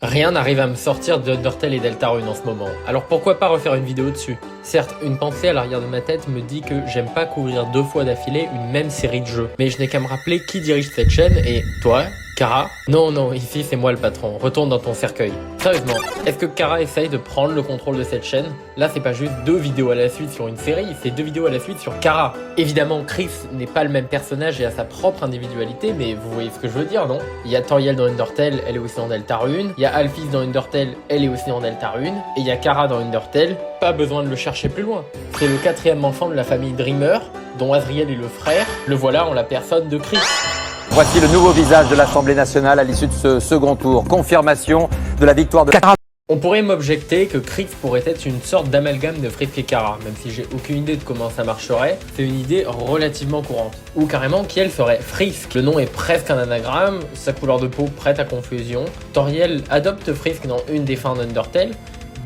Rien n'arrive à me sortir d'Undertale et Deltarune en ce moment, alors pourquoi pas refaire une vidéo dessus? Certes, une pensée à l'arrière de ma tête me dit que j'aime pas couvrir 2 fois d'affilée une même série de jeux, mais je n'ai qu'à me rappeler qui dirige cette chaîne et toi, Kara? Non, ici c'est moi le patron, retourne dans ton cercueil. Sérieusement, est-ce que Kara essaye de prendre le contrôle de cette chaîne? Là c'est pas juste 2 vidéos à la suite sur une série, c'est 2 vidéos à la suite sur Kara. Évidemment, Chris n'est pas le même personnage et a sa propre individualité, mais vous voyez ce que je veux dire, non? Il y a Toriel dans Undertale, elle est aussi dans Deltarune, il y a Alphys dans Undertale, elle est aussi dans Deltarune, et il y a Kara dans Undertale, pas besoin de le chercher plus loin. C'est le 4e enfant de la famille Dreamer, dont Asriel est le frère, le voilà en la personne de Chris. Voici le nouveau visage de l'Assemblée nationale à l'issue de ce second tour. Confirmation de la victoire de Kara. On pourrait m'objecter que Chris pourrait être une sorte d'amalgame de Frisk et Kara, même si j'ai aucune idée de comment ça marcherait, c'est une idée relativement courante. Ou carrément qui elle serait Frisk. Le nom est presque un anagramme, sa couleur de peau prête à confusion. Toriel adopte Frisk dans une des fins d'Undertale,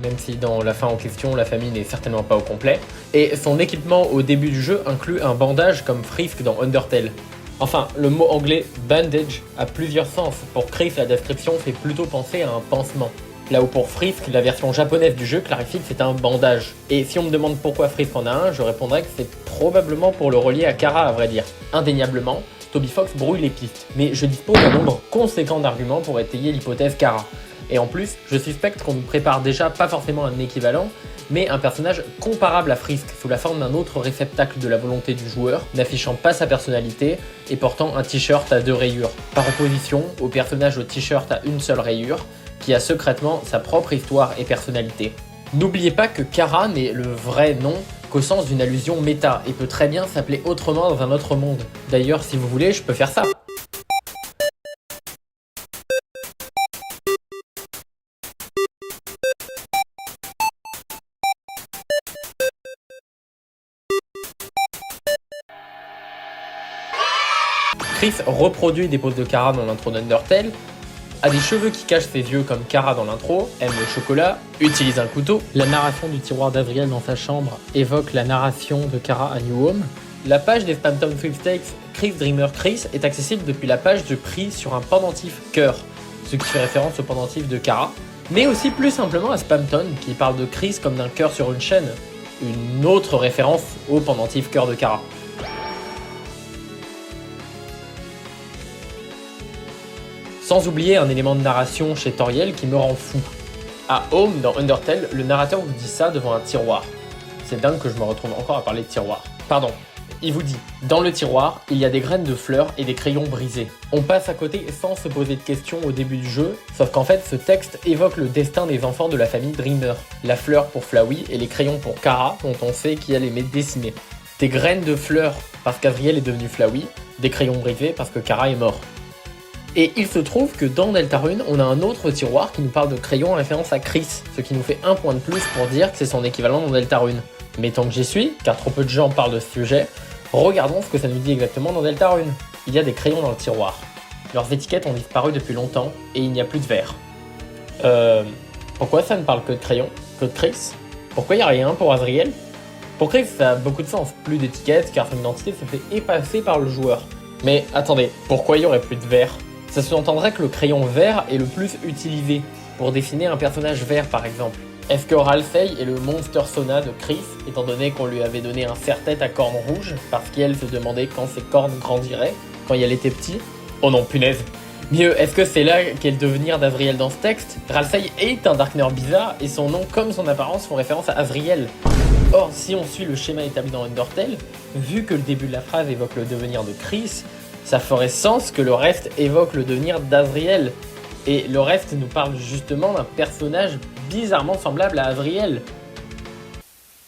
même si dans la fin en question, la famille n'est certainement pas au complet. Et son équipement au début du jeu inclut un bandage comme Frisk dans Undertale. Enfin, le mot anglais bandage a plusieurs sens. Pour Chris, la description fait plutôt penser à un pansement. Là où pour Frisk, la version japonaise du jeu clarifie que c'est un bandage. Et si on me demande pourquoi Frisk en a un, je répondrais que c'est probablement pour le relier à Kara à vrai dire. Indéniablement, Toby Fox brouille les pistes, mais je dispose d'un nombre conséquent d'arguments pour étayer l'hypothèse Kara. Et en plus, je suspecte qu'on nous prépare déjà pas forcément un équivalent, mais un personnage comparable à Frisk, sous la forme d'un autre réceptacle de la volonté du joueur, n'affichant pas sa personnalité et portant un t-shirt à 2 rayures, par opposition au personnage au t-shirt à une seule rayure, qui a secrètement sa propre histoire et personnalité. N'oubliez pas que Kara n'est le vrai nom qu'au sens d'une allusion méta, et peut très bien s'appeler autrement dans un autre monde. D'ailleurs, si vous voulez, je peux faire ça. Chris reproduit des poses de Kara dans l'intro d'Undertale, a des cheveux qui cachent ses yeux comme Kara dans l'intro, aime le chocolat, utilise un couteau, la narration du tiroir d'Asriel dans sa chambre évoque la narration de Kara à New Home. La page des Spamton Sweepstakes Chris Dreamer Chris est accessible depuis la page de prix sur un pendentif cœur, ce qui fait référence au pendentif de Kara, mais aussi plus simplement à Spamton qui parle de Chris comme d'un cœur sur une chaîne, une autre référence au pendentif cœur de Kara. Sans oublier un élément de narration chez Toriel qui me rend fou. À Home, dans Undertale, le narrateur vous dit ça devant un tiroir. C'est dingue que je me retrouve encore à parler de tiroir. Pardon. Il vous dit, dans le tiroir, il y a des graines de fleurs et des crayons brisés. On passe à côté sans se poser de questions au début du jeu, sauf qu'en fait ce texte évoque le destin des enfants de la famille Dreamer. La fleur pour Flowey et les crayons pour Kara, dont on sait qui a les dessiner. Des graines de fleurs parce qu'Asriel est devenu Flowey, des crayons brisés parce que Kara est mort. Et il se trouve que dans Deltarune, on a un autre tiroir qui nous parle de crayons en référence à Chris, ce qui nous fait un point de plus pour dire que c'est son équivalent dans Deltarune. Mais tant que j'y suis, car trop peu de gens parlent de ce sujet, regardons ce que ça nous dit exactement dans Deltarune. Il y a des crayons dans le tiroir. Leurs étiquettes ont disparu depuis longtemps et il n'y a plus de verre. Pourquoi ça ne parle que de crayons? Que de Chris? Pourquoi il n'y a rien pour Asriel? Pour Chris, ça a beaucoup de sens. Plus d'étiquettes car son identité se fait effacer par le joueur. Mais attendez, pourquoi il n'y aurait plus de verre? Ça sous-entendrait que le crayon vert est le plus utilisé, pour dessiner un personnage vert par exemple. Est-ce que Ralsei est le Monster Sona de Chris, étant donné qu'on lui avait donné un serre-tête à cornes rouges, parce qu'elle se demandait quand ses cornes grandiraient, quand elle était petite? Oh non, punaise. Mieux, est-ce que c'est là qu'est le devenir d'Asriel dans ce texte? Ralsei est un Darkner bizarre, et son nom comme son apparence font référence à Asriel. Or, si on suit le schéma établi dans Undertale, vu que le début de la phrase évoque le devenir de Chris, ça ferait sens que le reste évoque le devenir d'Asriel. Et le reste nous parle justement d'un personnage bizarrement semblable à Asriel.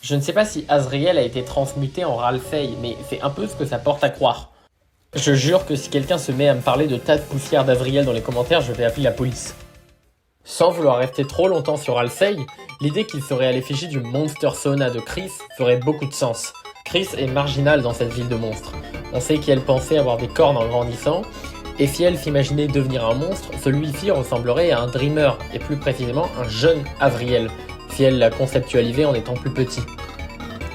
Je ne sais pas si Asriel a été transmuté en Ralsei, mais c'est un peu ce que ça porte à croire. Je jure que si quelqu'un se met à me parler de tas de poussière d'Asriel dans les commentaires, je vais appeler la police. Sans vouloir rester trop longtemps sur Ralsei, l'idée qu'il serait à l'effigie du Monster Sona de Chris ferait beaucoup de sens. Chris est marginal dans cette ville de monstres. On sait qu'elle pensait avoir des cornes en grandissant, et si elle s'imaginait devenir un monstre, celui-ci ressemblerait à un Dreamer, et plus précisément un jeune Asriel, si elle l'a conceptualisé en étant plus petit.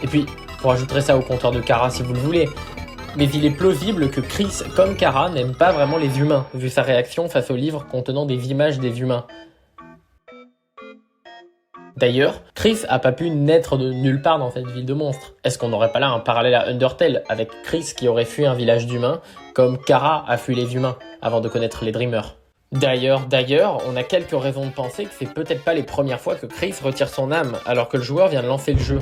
Et puis, vous rajouterez ça au compteur de Kara si vous le voulez, mais il est plausible que Chris, comme Kara, n'aime pas vraiment les humains, vu sa réaction face au livre contenant des images des humains. D'ailleurs, Chris a pas pu naître de nulle part dans cette ville de monstres. Est-ce qu'on n'aurait pas là un parallèle à Undertale, avec Chris qui aurait fui un village d'humains, comme Kara a fui les humains, avant de connaître les Dreamers? D'ailleurs, on a quelques raisons de penser que c'est peut-être pas les premières fois que Chris retire son âme, alors que le joueur vient de lancer le jeu.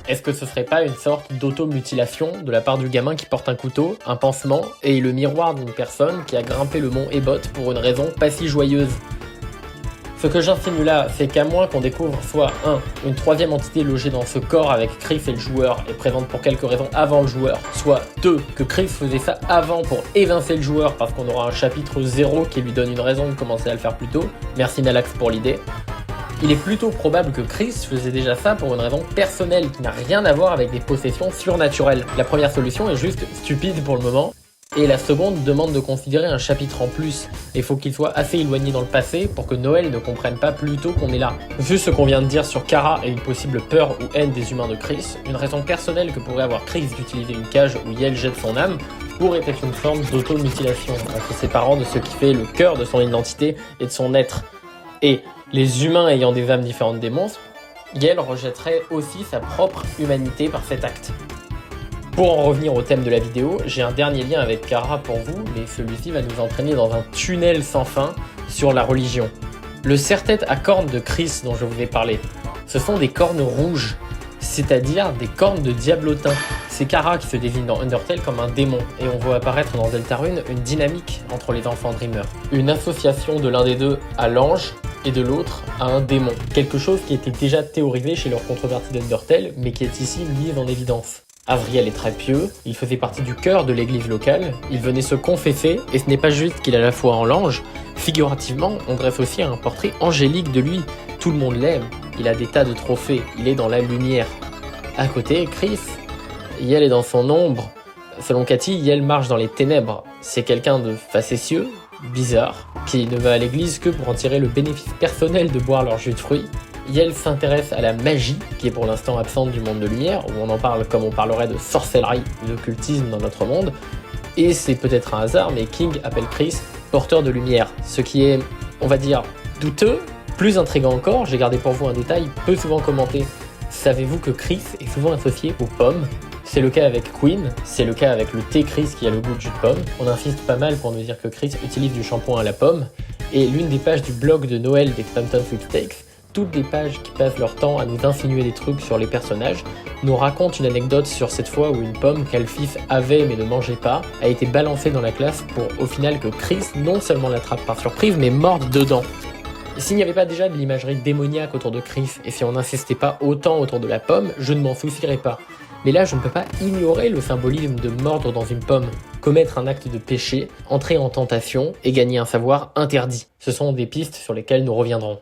Est-ce que ce serait pas une sorte d'automutilation de la part du gamin qui porte un couteau, un pansement, et le miroir d'une personne qui a grimpé le mont Ebot pour une raison pas si joyeuse? Ce que j'insinue là, c'est qu'à moins qu'on découvre soit 1. Une troisième entité logée dans ce corps avec Chris et le joueur et présente pour quelques raisons avant le joueur, soit 2. Que Chris faisait ça avant pour évincer le joueur parce qu'on aura un chapitre 0 qui lui donne une raison de commencer à le faire plus tôt. Merci Nalax pour l'idée. Il est plutôt probable que Chris faisait déjà ça pour une raison personnelle qui n'a rien à voir avec des possessions surnaturelles. La première solution est juste stupide pour le moment. Et la seconde demande de considérer un chapitre en plus. Il faut qu'il soit assez éloigné dans le passé pour que Noël ne comprenne pas plus tôt qu'on est là. Vu ce qu'on vient de dire sur Kara et une possible peur ou haine des humains de Chris, une raison personnelle que pourrait avoir Chris d'utiliser une cage où Yel jette son âme pourrait être une forme d'automutilation en se séparant de ce qui fait le cœur de son identité et de son être. Et les humains ayant des âmes différentes des monstres, Yel rejetterait aussi sa propre humanité par cet acte. Pour en revenir au thème de la vidéo, j'ai un dernier lien avec Kara pour vous, mais celui-ci va nous entraîner dans un tunnel sans fin sur la religion. Le serre-tête à cornes de Chris dont je vous ai parlé, ce sont des cornes rouges, c'est-à-dire des cornes de diablotin. C'est Kara qui se désigne dans Undertale comme un démon, et on voit apparaître dans Deltarune une dynamique entre les enfants Dreamers. Une association de l'un des deux à l'ange, et de l'autre à un démon. Quelque chose qui était déjà théorisé chez leur controvertie d'Undertale, mais qui est ici mis en évidence. Azriel est très pieux, il faisait partie du cœur de l'église locale, il venait se confesser, et ce n'est pas juste qu'il a la foi en l'ange, figurativement, on dresse aussi un portrait angélique de lui. Tout le monde l'aime, il a des tas de trophées, il est dans la lumière. À côté, Chris, Yel est dans son ombre. Selon Cathy, Yel marche dans les ténèbres. C'est quelqu'un de facétieux, bizarre, qui ne va à l'église que pour en tirer le bénéfice personnel de boire leur jus de fruits. Yel s'intéresse à la magie, qui est pour l'instant absente du monde de lumière, où on en parle comme on parlerait de sorcellerie ou d'occultisme dans notre monde. Et c'est peut-être un hasard, mais King appelle Chris porteur de lumière, ce qui est, on va dire, douteux. Plus intriguant encore, j'ai gardé pour vous un détail peu souvent commenté. Savez-vous que Chris est souvent associé aux pommes? C'est le cas avec Queen, c'est le cas avec le thé Chris qui a le goût de jus de pomme. On insiste pas mal pour nous dire que Chris utilise du shampoing à la pomme. Et l'une des pages du blog de Noël des Phantom Sweepstakes, toutes les pages qui passent leur temps à nous insinuer des trucs sur les personnages, nous racontent une anecdote sur cette fois où une pomme qu'Alphys avait mais ne mangeait pas a été balancée dans la classe pour au final que Chris non seulement l'attrape par surprise mais morde dedans. S'il n'y avait pas déjà de l'imagerie démoniaque autour de Chris et si on n'insistait pas autant autour de la pomme, je ne m'en soucierais pas. Mais là, je ne peux pas ignorer le symbolisme de mordre dans une pomme, commettre un acte de péché, entrer en tentation et gagner un savoir interdit. Ce sont des pistes sur lesquelles nous reviendrons.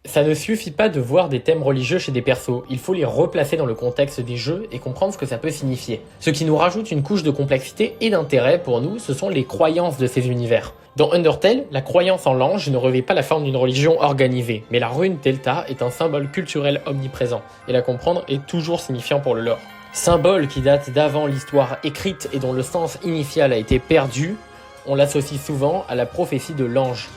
Ça ne suffit pas de voir des thèmes religieux chez des persos, il faut les replacer dans le contexte des jeux et comprendre ce que ça peut signifier. Ce qui nous rajoute une couche de complexité et d'intérêt pour nous, ce sont les croyances de ces univers. Dans Undertale, la croyance en l'ange ne revêt pas la forme d'une religion organisée, mais la rune Delta est un symbole culturel omniprésent, et la comprendre est toujours signifiant pour le lore. Symbole qui date d'avant l'histoire écrite et dont le sens initial a été perdu, on l'associe souvent à la prophétie de l'ange.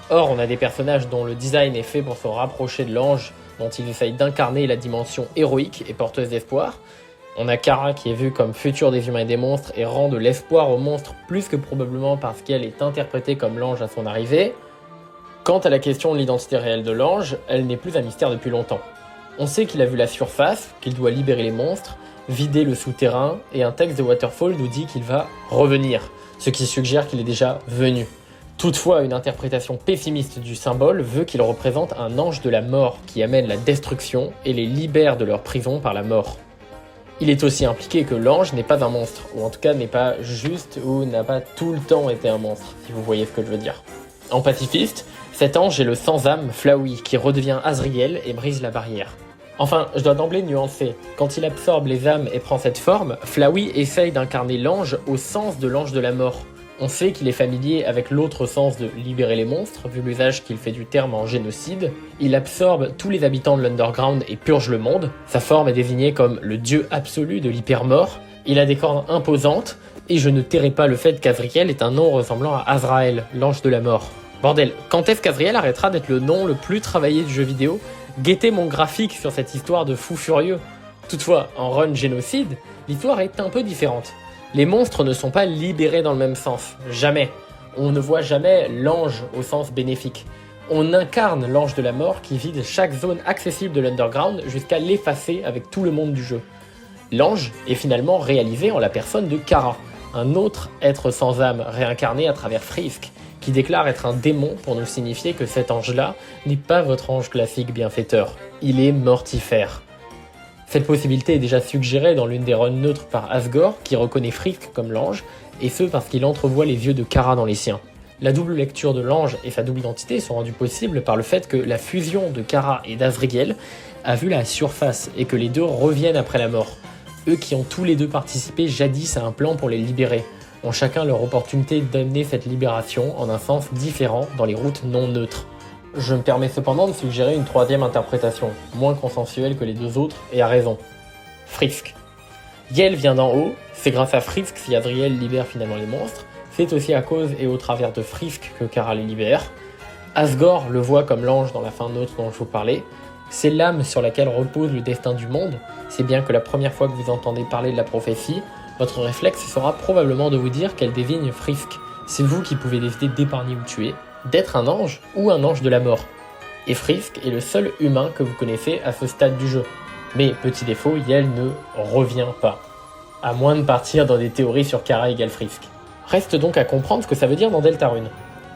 Or, on a des personnages dont le design est fait pour se rapprocher de l'ange, dont ils essayent d'incarner la dimension héroïque et porteuse d'espoir. On a Kara qui est vue comme future des humains et des monstres et rend de l'espoir aux monstres plus que probablement parce qu'elle est interprétée comme l'ange à son arrivée. Quant à la question de l'identité réelle de l'ange, elle n'est plus un mystère depuis longtemps. On sait qu'il a vu la surface, qu'il doit libérer les monstres, vider le souterrain, et un texte de Waterfall nous dit qu'il va revenir, ce qui suggère qu'il est déjà venu. Toutefois, une interprétation pessimiste du symbole veut qu'il représente un ange de la mort qui amène la destruction et les libère de leur prison par la mort. Il est aussi impliqué que l'ange n'est pas un monstre, ou en tout cas n'est pas juste ou n'a pas tout le temps été un monstre, si vous voyez ce que je veux dire. En pacifiste, cet ange est le sans-âme Flowey qui redevient Azriel et brise la barrière. Enfin, je dois d'emblée nuancer. Quand il absorbe les âmes et prend cette forme, Flowey essaye d'incarner l'ange au sens de l'ange de la mort. On sait qu'il est familier avec l'autre sens de libérer les monstres, vu l'usage qu'il fait du terme en génocide. Il absorbe tous les habitants de l'Underground et purge le monde. Sa forme est désignée comme le dieu absolu de l'hypermort. Il a des cornes imposantes, Et je ne tairai pas le fait qu'Azriel est un nom ressemblant à Azrael, l'ange de la mort. Bordel, quand est-ce qu'Azriel arrêtera d'être le nom le plus travaillé du jeu vidéo? Guettez mon graphique sur cette histoire de fou furieux. Toutefois, en Run Génocide, l'histoire est un peu différente. Les monstres ne sont pas libérés dans le même sens, jamais. On ne voit jamais l'ange au sens bénéfique. On incarne l'ange de la mort qui vide chaque zone accessible de l'Underground jusqu'à l'effacer avec tout le monde du jeu. L'ange est finalement réalisé en la personne de Kara, un autre être sans âme réincarné à travers Frisk, qui déclare être un démon pour nous signifier que cet ange-là n'est pas votre ange classique bienfaiteur, il est mortifère. Cette possibilité est déjà suggérée dans l'une des runs neutres par Asgore, qui reconnaît Frisk comme l'ange, et ce parce qu'il entrevoit les yeux de Kara dans les siens. La double lecture de l'ange et sa double identité sont rendues possibles par le fait que la fusion de Kara et d'Azriel a vu la surface et que les deux reviennent après la mort. Eux qui ont tous les deux participé jadis à un plan pour les libérer, ont chacun leur opportunité d'amener cette libération en un sens différent dans les routes non neutres. Je me permets cependant de suggérer une troisième interprétation, moins consensuelle que les deux autres, et à raison. Frisk. Yel vient d'en haut, c'est grâce à Frisk si Azriel libère finalement les monstres, c'est aussi à cause et au travers de Frisk que Kara les libère. Asgore le voit comme l'ange dans la fin neutre dont je vous parlais, c'est l'âme sur laquelle repose le destin du monde, c'est bien que la première fois que vous entendez parler de la prophétie, votre réflexe sera probablement de vous dire qu'elle désigne Frisk. C'est vous qui pouvez décider d'épargner ou tuer, d'être un ange ou un ange de la mort. Et Frisk est le seul humain que vous connaissez à ce stade du jeu. Mais, petit défaut, Yel ne revient pas. À moins de partir dans des théories sur Kara égale Frisk. Reste donc à comprendre ce que ça veut dire dans Deltarune.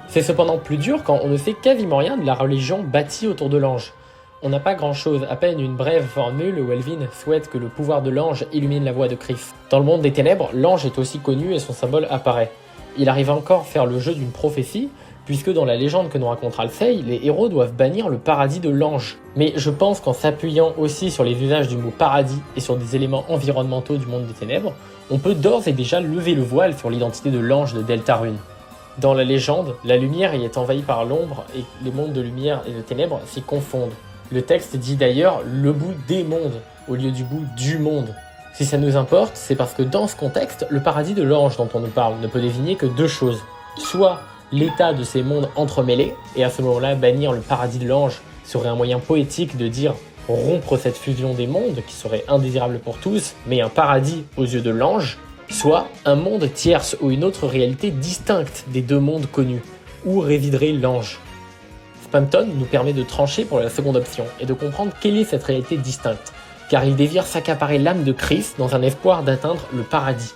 C'est cependant plus dur quand on ne sait quasiment rien de la religion bâtie autour de l'ange. On n'a pas grand chose, à peine une brève formule où Elvin souhaite que le pouvoir de l'ange illumine la voie de Chris. Dans le monde des ténèbres, l'ange est aussi connu et son symbole apparaît. Il arrive encore à faire le jeu d'une prophétie, puisque dans la légende que nous raconte Alcei, les héros doivent bannir le paradis de l'ange. Mais je pense qu'en s'appuyant aussi sur les usages du mot paradis et sur des éléments environnementaux du monde des ténèbres, on peut d'ores et déjà lever le voile sur l'identité de l'ange de Deltarune. Dans la légende, la lumière y est envahie par l'ombre et les mondes de lumière et de ténèbres s'y confondent. Le texte dit d'ailleurs « le bout des mondes » au lieu du bout du monde. Si ça nous importe, c'est parce que dans ce contexte, le paradis de l'ange dont on nous parle ne peut désigner que deux choses. Soit l'état de ces mondes entremêlés, et à ce moment-là, bannir le paradis de l'ange serait un moyen poétique de dire rompre cette fusion des mondes qui serait indésirable pour tous, mais un paradis aux yeux de l'ange, soit un monde tierce ou une autre réalité distincte des deux mondes connus, où résiderait l'ange. Spamton nous permet de trancher pour la seconde option et de comprendre quelle est cette réalité distincte, car il désire s'accaparer l'âme de Chris dans un espoir d'atteindre le paradis.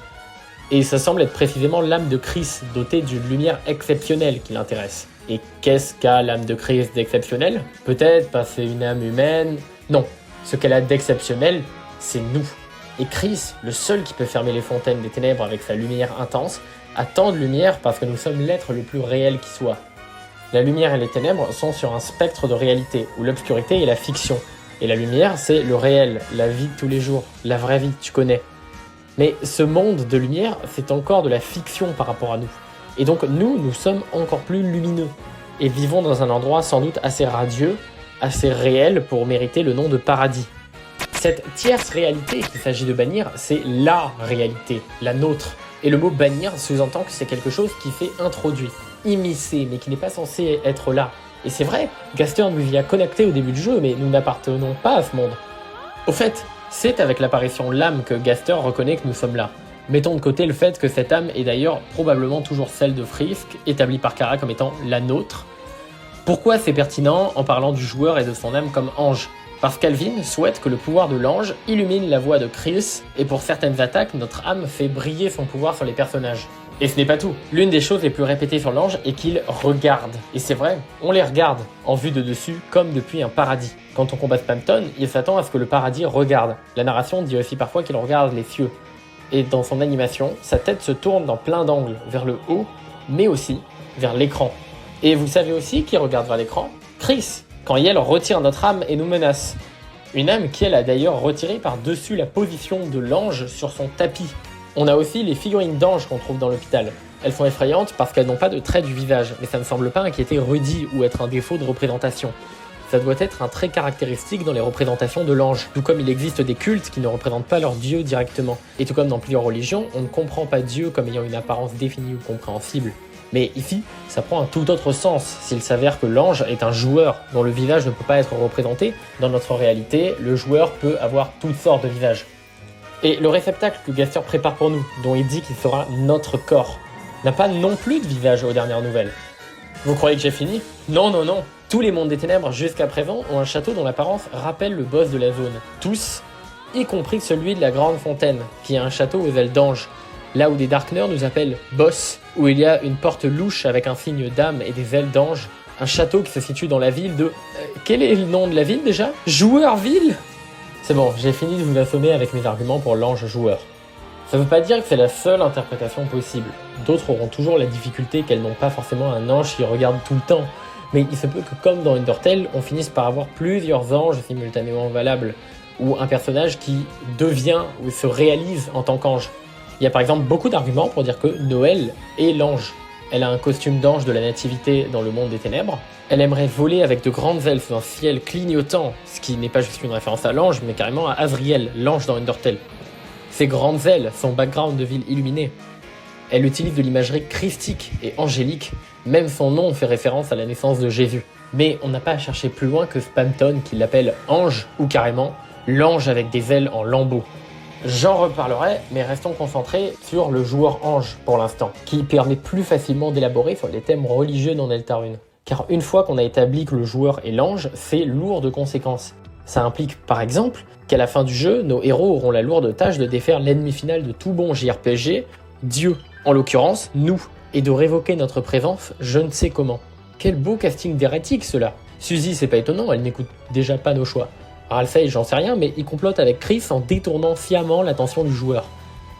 Et ça semble être précisément l'âme de Chris dotée d'une lumière exceptionnelle qui l'intéresse. Et qu'est-ce qu'a l'âme de Chris d'exceptionnel? Peut-être passer une âme humaine? Non, ce qu'elle a d'exceptionnel, c'est nous. Et Chris, le seul qui peut fermer les fontaines des ténèbres avec sa lumière intense, a tant de lumière parce que nous sommes l'être le plus réel qui soit. La lumière et les ténèbres sont sur un spectre de réalité, où l'obscurité est la fiction. Et la lumière, c'est le réel, la vie de tous les jours, la vraie vie, tu connais. Mais ce monde de lumière, c'est encore de la fiction par rapport à nous. Et donc nous sommes encore plus lumineux. Et vivons dans un endroit sans doute assez radieux, assez réel pour mériter le nom de paradis. Cette tierce réalité qu'il s'agit de bannir, c'est LA réalité, la nôtre. Et le mot bannir sous-entend que c'est quelque chose qui fait introduit, immiscé, mais qui n'est pas censé être là. Et c'est vrai, Gaster nous y a connecté au début du jeu, mais nous n'appartenons pas à ce monde. Au fait, c'est avec l'apparition l'âme que Gaster reconnaît que nous sommes là. Mettons de côté le fait que cette âme est d'ailleurs probablement toujours celle de Frisk, établie par Kara comme étant la nôtre. Pourquoi c'est pertinent en parlant du joueur et de son âme comme ange? Parce qu'Alvin souhaite que le pouvoir de l'ange illumine la voie de Chris, et pour certaines attaques, notre âme fait briller son pouvoir sur les personnages. Et ce n'est pas tout. L'une des choses les plus répétées sur l'ange est qu'il regarde. Et c'est vrai, on les regarde, en vue de dessus, comme depuis un paradis. Quand on combat Spamton, il s'attend à ce que le paradis regarde. La narration dit aussi parfois qu'il regarde les cieux. Et dans son animation, sa tête se tourne dans plein d'angles, vers le haut, mais aussi vers l'écran. Et vous savez aussi qui regarde vers l'écran? Chris, quand Yel retire notre âme et nous menace. Une âme qu'elle a d'ailleurs retirée par-dessus la position de l'ange sur son tapis. On a aussi les figurines d'anges qu'on trouve dans l'hôpital. Elles sont effrayantes parce qu'elles n'ont pas de traits du visage, mais ça ne semble pas inquiéter Rudy ou être un défaut de représentation. ça doit être un trait caractéristique dans les représentations de l'ange, tout comme il existe des cultes qui ne représentent pas leur dieu directement. Et tout comme dans plusieurs religions, on ne comprend pas Dieu comme ayant une apparence définie ou compréhensible. Mais ici, ça prend un tout autre sens s'il s'avère que l'ange est un joueur dont le visage ne peut pas être représenté. Dans notre réalité, le joueur peut avoir toutes sortes de visages. Et le réceptacle que Gaster prépare pour nous, dont il dit qu'il sera notre corps, n'a pas non plus de visage aux dernières nouvelles. Vous croyez que j'ai fini ? Non, non, non. Tous les mondes des ténèbres jusqu'à présent ont un château dont l'apparence rappelle le boss de la zone. Tous, y compris celui de la Grande Fontaine, qui est un château aux ailes d'ange. Là où des Darkners nous appellent Boss, où il y a une porte louche avec un signe d'âme et des ailes d'ange. Un château qui se situe dans la ville de... quel est le nom de la ville déjà ? Joueurville ? C'est bon, j'ai fini de vous assommer avec mes arguments pour l'ange joueur. Ça veut pas dire que c'est la seule interprétation possible. D'autres auront toujours la difficulté qu'elles n'ont pas forcément un ange qui regarde tout le temps. Mais il se peut que comme dans Undertale, on finisse par avoir plusieurs anges simultanément valables, ou un personnage qui devient ou se réalise en tant qu'ange. Il y a par exemple beaucoup d'arguments pour dire que Noël est l'ange. Elle a un costume d'ange de la nativité dans le monde des ténèbres. Elle aimerait voler avec de grandes ailes sous un ciel clignotant, ce qui n'est pas juste une référence à l'ange, mais carrément à Azriel, l'ange dans Undertale. Ses grandes ailes, son background de ville illuminée. Elle utilise de l'imagerie christique et angélique, même son nom fait référence à la naissance de Jésus. Mais on n'a pas à chercher plus loin que Spamton qui l'appelle ange, ou carrément l'ange avec des ailes en lambeaux. J'en reparlerai, mais restons concentrés sur le joueur ange pour l'instant, qui permet plus facilement d'élaborer sur les thèmes religieux dans Deltarune. Car une fois qu'on a établi que le joueur est l'ange, c'est lourd de conséquences. Ça implique par exemple qu'à la fin du jeu, nos héros auront la lourde tâche de défaire l'ennemi final de tout bon JRPG, Dieu, en l'occurrence nous, et de révoquer notre présence je ne sais comment. Quel beau casting d'hérétique cela. Suzy, c'est pas étonnant, elle n'écoute déjà pas nos choix. Ralsei, j'en sais rien, mais il complote avec Chris en détournant sciemment l'attention du joueur.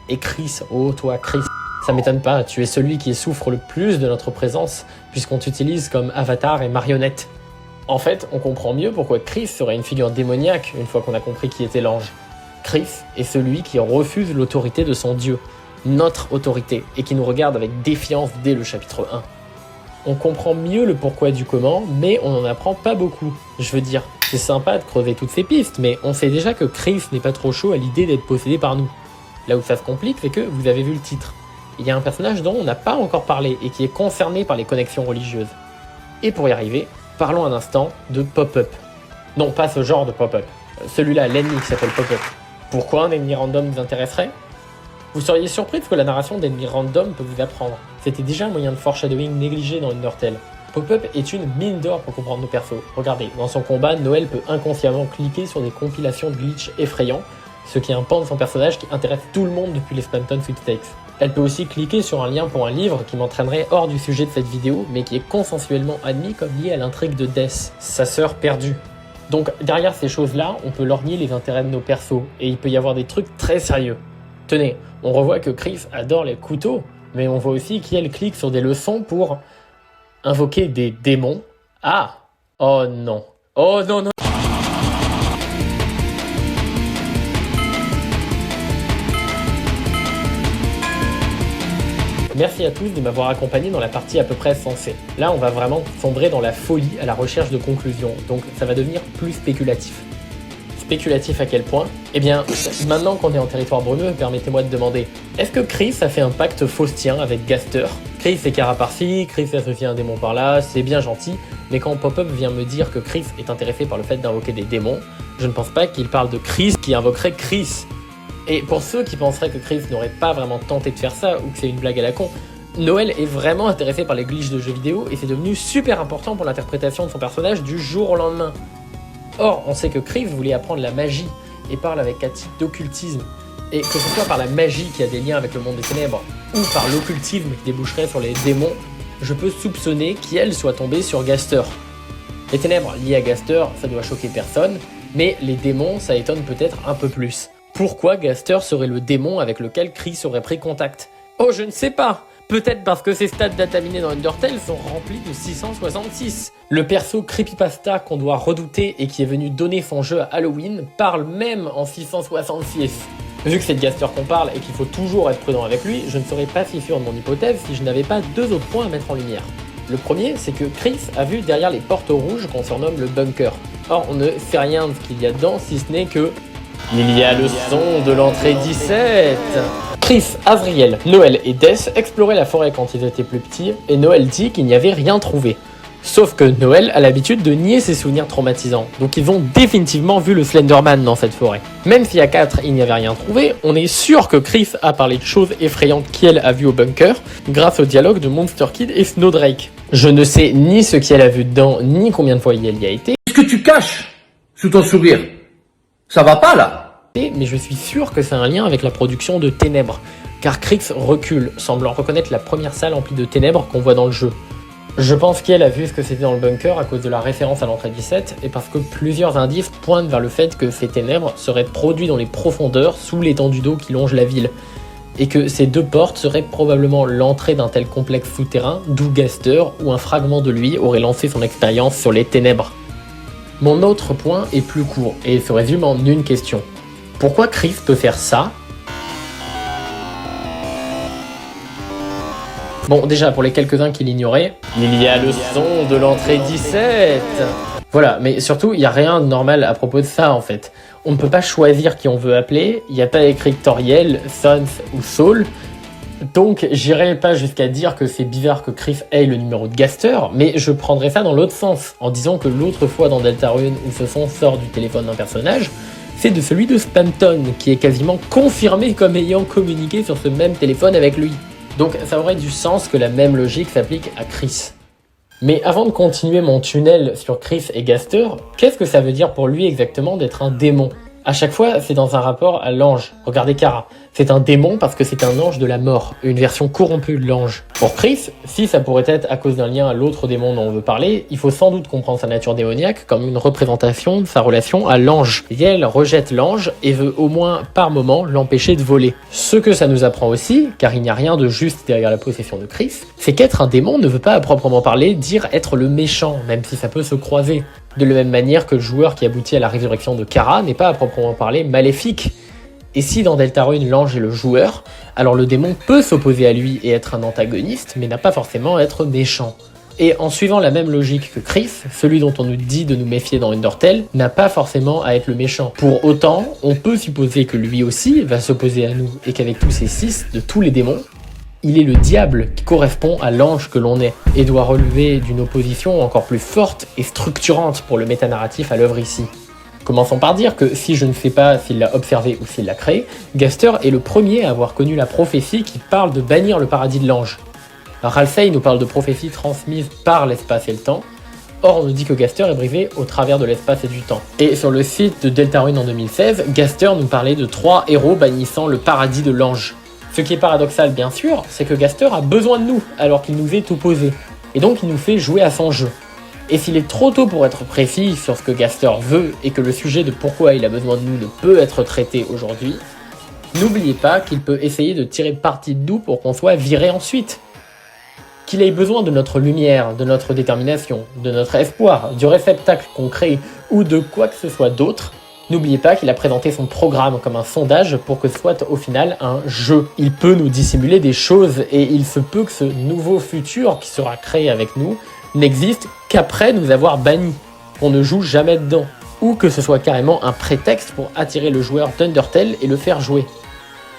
Et Chris, oh toi Chris, ça m'étonne pas, tu es celui qui souffre le plus de notre présence, puisqu'on t'utilise comme avatar et marionnette. En fait, on comprend mieux pourquoi Chris serait une figure démoniaque une fois qu'on a compris qui était l'ange. Chris est celui qui refuse l'autorité de son dieu, notre autorité, et qui nous regarde avec défiance dès le chapitre 1. On comprend mieux le pourquoi du comment, mais on n'en apprend pas beaucoup. Je veux dire, c'est sympa de creuser toutes ces pistes, mais on sait déjà que Chris n'est pas trop chaud à l'idée d'être possédé par nous. Là où ça se complique, c'est que vous avez vu le titre. Il y a un personnage dont on n'a pas encore parlé et qui est concerné par les connexions religieuses. Et pour y arriver, parlons un instant de Pop-Up. Non, pas ce genre de Pop-Up. Celui-là, l'ennemi qui s'appelle Pop-Up. Pourquoi un ennemi random vous intéresserait ? Vous seriez surpris de ce que la narration d'ennemis random peut vous apprendre. C'était déjà un moyen de foreshadowing négligé dans Undertale. Pop-Up est une mine d'or pour comprendre nos persos. Regardez, dans son combat, Noël peut inconsciemment cliquer sur des compilations de glitches effrayants, ce qui est un pan de son personnage qui intéresse tout le monde depuis les Spamton Sweepstakes. Elle peut aussi cliquer sur un lien pour un livre qui m'entraînerait hors du sujet de cette vidéo, mais qui est consensuellement admis comme lié à l'intrigue de Death, sa sœur perdue. Donc derrière ces choses-là, on peut lorgner les intérêts de nos persos, et il peut y avoir des trucs très sérieux. Tenez, on revoit que Chris adore les couteaux, mais on voit aussi qu'elle clique sur des leçons pour invoquer des démons. Ah ! Oh non. Oh non, non. Merci à tous de m'avoir accompagné dans la partie à peu près sensée. Là, on va vraiment sombrer dans la folie à la recherche de conclusions, donc ça va devenir plus spéculatif. Spéculatif à quel point ? Eh bien, maintenant qu'on est en territoire brumeux, permettez-moi de demander, est-ce que Chris a fait un pacte faustien avec Gaster ? Chris écara par-ci, Chris associe un démon par-là, c'est bien gentil, mais quand Pop-Up vient me dire que Chris est intéressé par le fait d'invoquer des démons, je ne pense pas qu'il parle de Chris qui invoquerait Chris. Et pour ceux qui penseraient que Chris n'aurait pas vraiment tenté de faire ça, ou que c'est une blague à la con, Noël est vraiment intéressé par les glitches de jeux vidéo, et c'est devenu super important pour l'interprétation de son personnage du jour au lendemain. Or, on sait que Chris voulait apprendre la magie, et parle avec un type d'occultisme. Et que ce soit par la magie qui a des liens avec le monde des ténèbres, ou par l'occultisme qui déboucherait sur les démons, je peux soupçonner qu'elle soit tombée sur Gaster. Les ténèbres liées à Gaster, ça doit choquer personne, mais les démons, ça étonne peut-être un peu plus. Pourquoi Gaster serait le démon avec lequel Chris aurait pris contact ? Oh, je ne sais pas. Peut-être parce que ces stats dataminés dans Undertale sont remplis de 666. Le perso Creepypasta qu'on doit redouter et qui est venu donner son jeu à Halloween parle même en 666. Vu que c'est de Gaster qu'on parle et qu'il faut toujours être prudent avec lui, je ne serais pas si sûr de mon hypothèse si je n'avais pas deux autres points à mettre en lumière. Le premier, c'est que Chris a vu derrière les portes rouges qu'on surnomme le bunker. Or, on ne sait rien de ce qu'il y a dedans, si ce n'est que... il y a le son de l'entrée 17. Chris, Azriel, Noël et Death exploraient la forêt quand ils étaient plus petits, et Noël dit qu'il n'y avait rien trouvé. Sauf que Noël a l'habitude de nier ses souvenirs traumatisants, donc ils ont définitivement vu le Slenderman dans cette forêt. Même si à 4 il n'y avait rien trouvé, on est sûr que Chris a parlé de choses effrayantes qu'elle a vues au bunker, grâce au dialogue de Monster Kid et Snowdrake. Je ne sais ni ce qu'elle a vu dedans, ni combien de fois elle y a été. Qu'est-ce que tu caches sous ton sourire? Ça va pas là? Mais je suis sûr que c'est un lien avec la production de Ténèbres, car Chris recule, semblant reconnaître la première salle emplie de ténèbres qu'on voit dans le jeu. Je pense qu'elle a vu ce que c'était dans le bunker à cause de la référence à l'entrée 17, et parce que plusieurs indices pointent vers le fait que ces ténèbres seraient produits dans les profondeurs sous l'étendue d'eau qui longe la ville, et que ces deux portes seraient probablement l'entrée d'un tel complexe souterrain, d'où Gaster ou un fragment de lui aurait lancé son expérience sur les ténèbres. Mon autre point est plus court, et se résume en une question. Pourquoi Chris peut faire ça? Bon, déjà, pour les quelques-uns qui l'ignoraient, il y a le son de l'entrée 17. Voilà, mais surtout, il n'y a rien de normal à propos de ça, en fait. On ne peut pas choisir qui on veut appeler, il n'y a pas écrit Toriel, Sons ou Saul, donc j'irai pas jusqu'à dire que c'est bizarre que Chris ait le numéro de Gaster, mais je prendrai ça dans l'autre sens, en disant que l'autre fois dans Deltarune où ce son sort du téléphone d'un personnage, c'est de celui de Spamton, qui est quasiment confirmé comme ayant communiqué sur ce même téléphone avec lui. Donc ça aurait du sens que la même logique s'applique à Chris. Mais avant de continuer mon tunnel sur Chris et Gaster, qu'est-ce que ça veut dire pour lui exactement d'être un démon? À chaque fois, c'est dans un rapport à l'ange. Regardez Kara, c'est un démon parce que c'est un ange de la mort, une version corrompue de l'ange. Pour Chris, si ça pourrait être à cause d'un lien à l'autre démon dont on veut parler, il faut sans doute comprendre sa nature démoniaque comme une représentation de sa relation à l'ange. Et elle rejette l'ange et veut au moins par moment l'empêcher de voler. Ce que ça nous apprend aussi, car il n'y a rien de juste derrière la possession de Chris, c'est qu'être un démon ne veut pas à proprement parler dire être le méchant, même si ça peut se croiser. De la même manière que le joueur qui aboutit à la résurrection de Kara n'est pas à proprement parler maléfique. Et si dans Deltarune l'ange est le joueur, alors le démon peut s'opposer à lui et être un antagoniste, mais n'a pas forcément à être méchant. Et en suivant la même logique que Chris, celui dont on nous dit de nous méfier dans Undertale n'a pas forcément à être le méchant. Pour autant, on peut supposer que lui aussi va s'opposer à nous, et qu'avec tous ces 6 de tous les démons, il est le diable qui correspond à l'ange que l'on est, et doit relever d'une opposition encore plus forte et structurante pour le métanarratif à l'œuvre ici. Commençons par dire que si je ne sais pas s'il l'a observé ou s'il l'a créé, Gaster est le premier à avoir connu la prophétie qui parle de bannir le paradis de l'ange. Ralsei nous parle de prophéties transmises par l'espace et le temps, or on nous dit que Gaster est brisé au travers de l'espace et du temps. Et sur le site de Deltarune en 2016, Gaster nous parlait de 3 héros bannissant le paradis de l'ange. Ce qui est paradoxal bien sûr, c'est que Gaster a besoin de nous alors qu'il nous est opposé, et donc il nous fait jouer à son jeu. Et s'il est trop tôt pour être précis sur ce que Gaster veut et que le sujet de pourquoi il a besoin de nous ne peut être traité aujourd'hui, n'oubliez pas qu'il peut essayer de tirer parti de nous pour qu'on soit viré ensuite. Qu'il ait besoin de notre lumière, de notre détermination, de notre espoir, du réceptacle qu'on crée ou de quoi que ce soit d'autre, n'oubliez pas qu'il a présenté son programme comme un sondage pour que ce soit au final un jeu. Il peut nous dissimuler des choses et il se peut que ce nouveau futur qui sera créé avec nous n'existe qu'après nous avoir bannis, qu'on ne joue jamais dedans, ou que ce soit carrément un prétexte pour attirer le joueur d'Undertale et le faire jouer.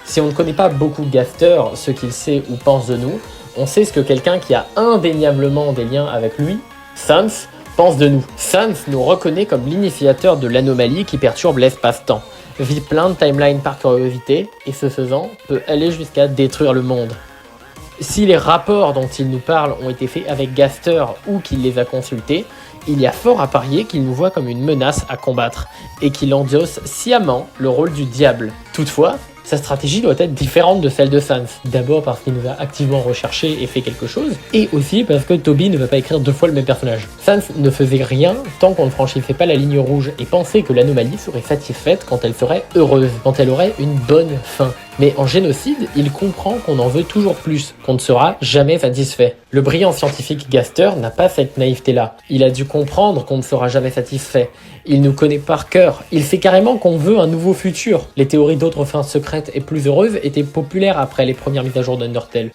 Si on ne connaît pas beaucoup Gaster, ce qu'il sait ou pense de nous, on sait ce que quelqu'un qui a indéniablement des liens avec lui, Sans, pense de nous. Sans nous reconnaît comme l'initiateur de l'anomalie qui perturbe l'espace-temps, vit plein de timelines par curiosité, et ce faisant, peut aller jusqu'à détruire le monde. Si les rapports dont il nous parle ont été faits avec Gaster ou qu'il les a consultés, il y a fort à parier qu'il nous voit comme une menace à combattre, et qu'il endosse sciemment le rôle du diable. Toutefois, sa stratégie doit être différente de celle de Sans. D'abord parce qu'il nous a activement recherché et fait quelque chose, et aussi parce que Toby ne va pas écrire 2 fois le même personnage. Sans ne faisait rien tant qu'on ne franchissait pas la ligne rouge, et pensait que l'anomalie serait satisfaite quand elle serait heureuse, quand elle aurait une bonne fin. Mais en génocide, il comprend qu'on en veut toujours plus, qu'on ne sera jamais satisfait. Le brillant scientifique Gaster n'a pas cette naïveté-là. Il a dû comprendre qu'on ne sera jamais satisfait. Il nous connaît par cœur. Il sait carrément qu'on veut un nouveau futur. Les théories d'autres fins secrètes et plus heureuses étaient populaires après les premières mises à jour d'Undertale.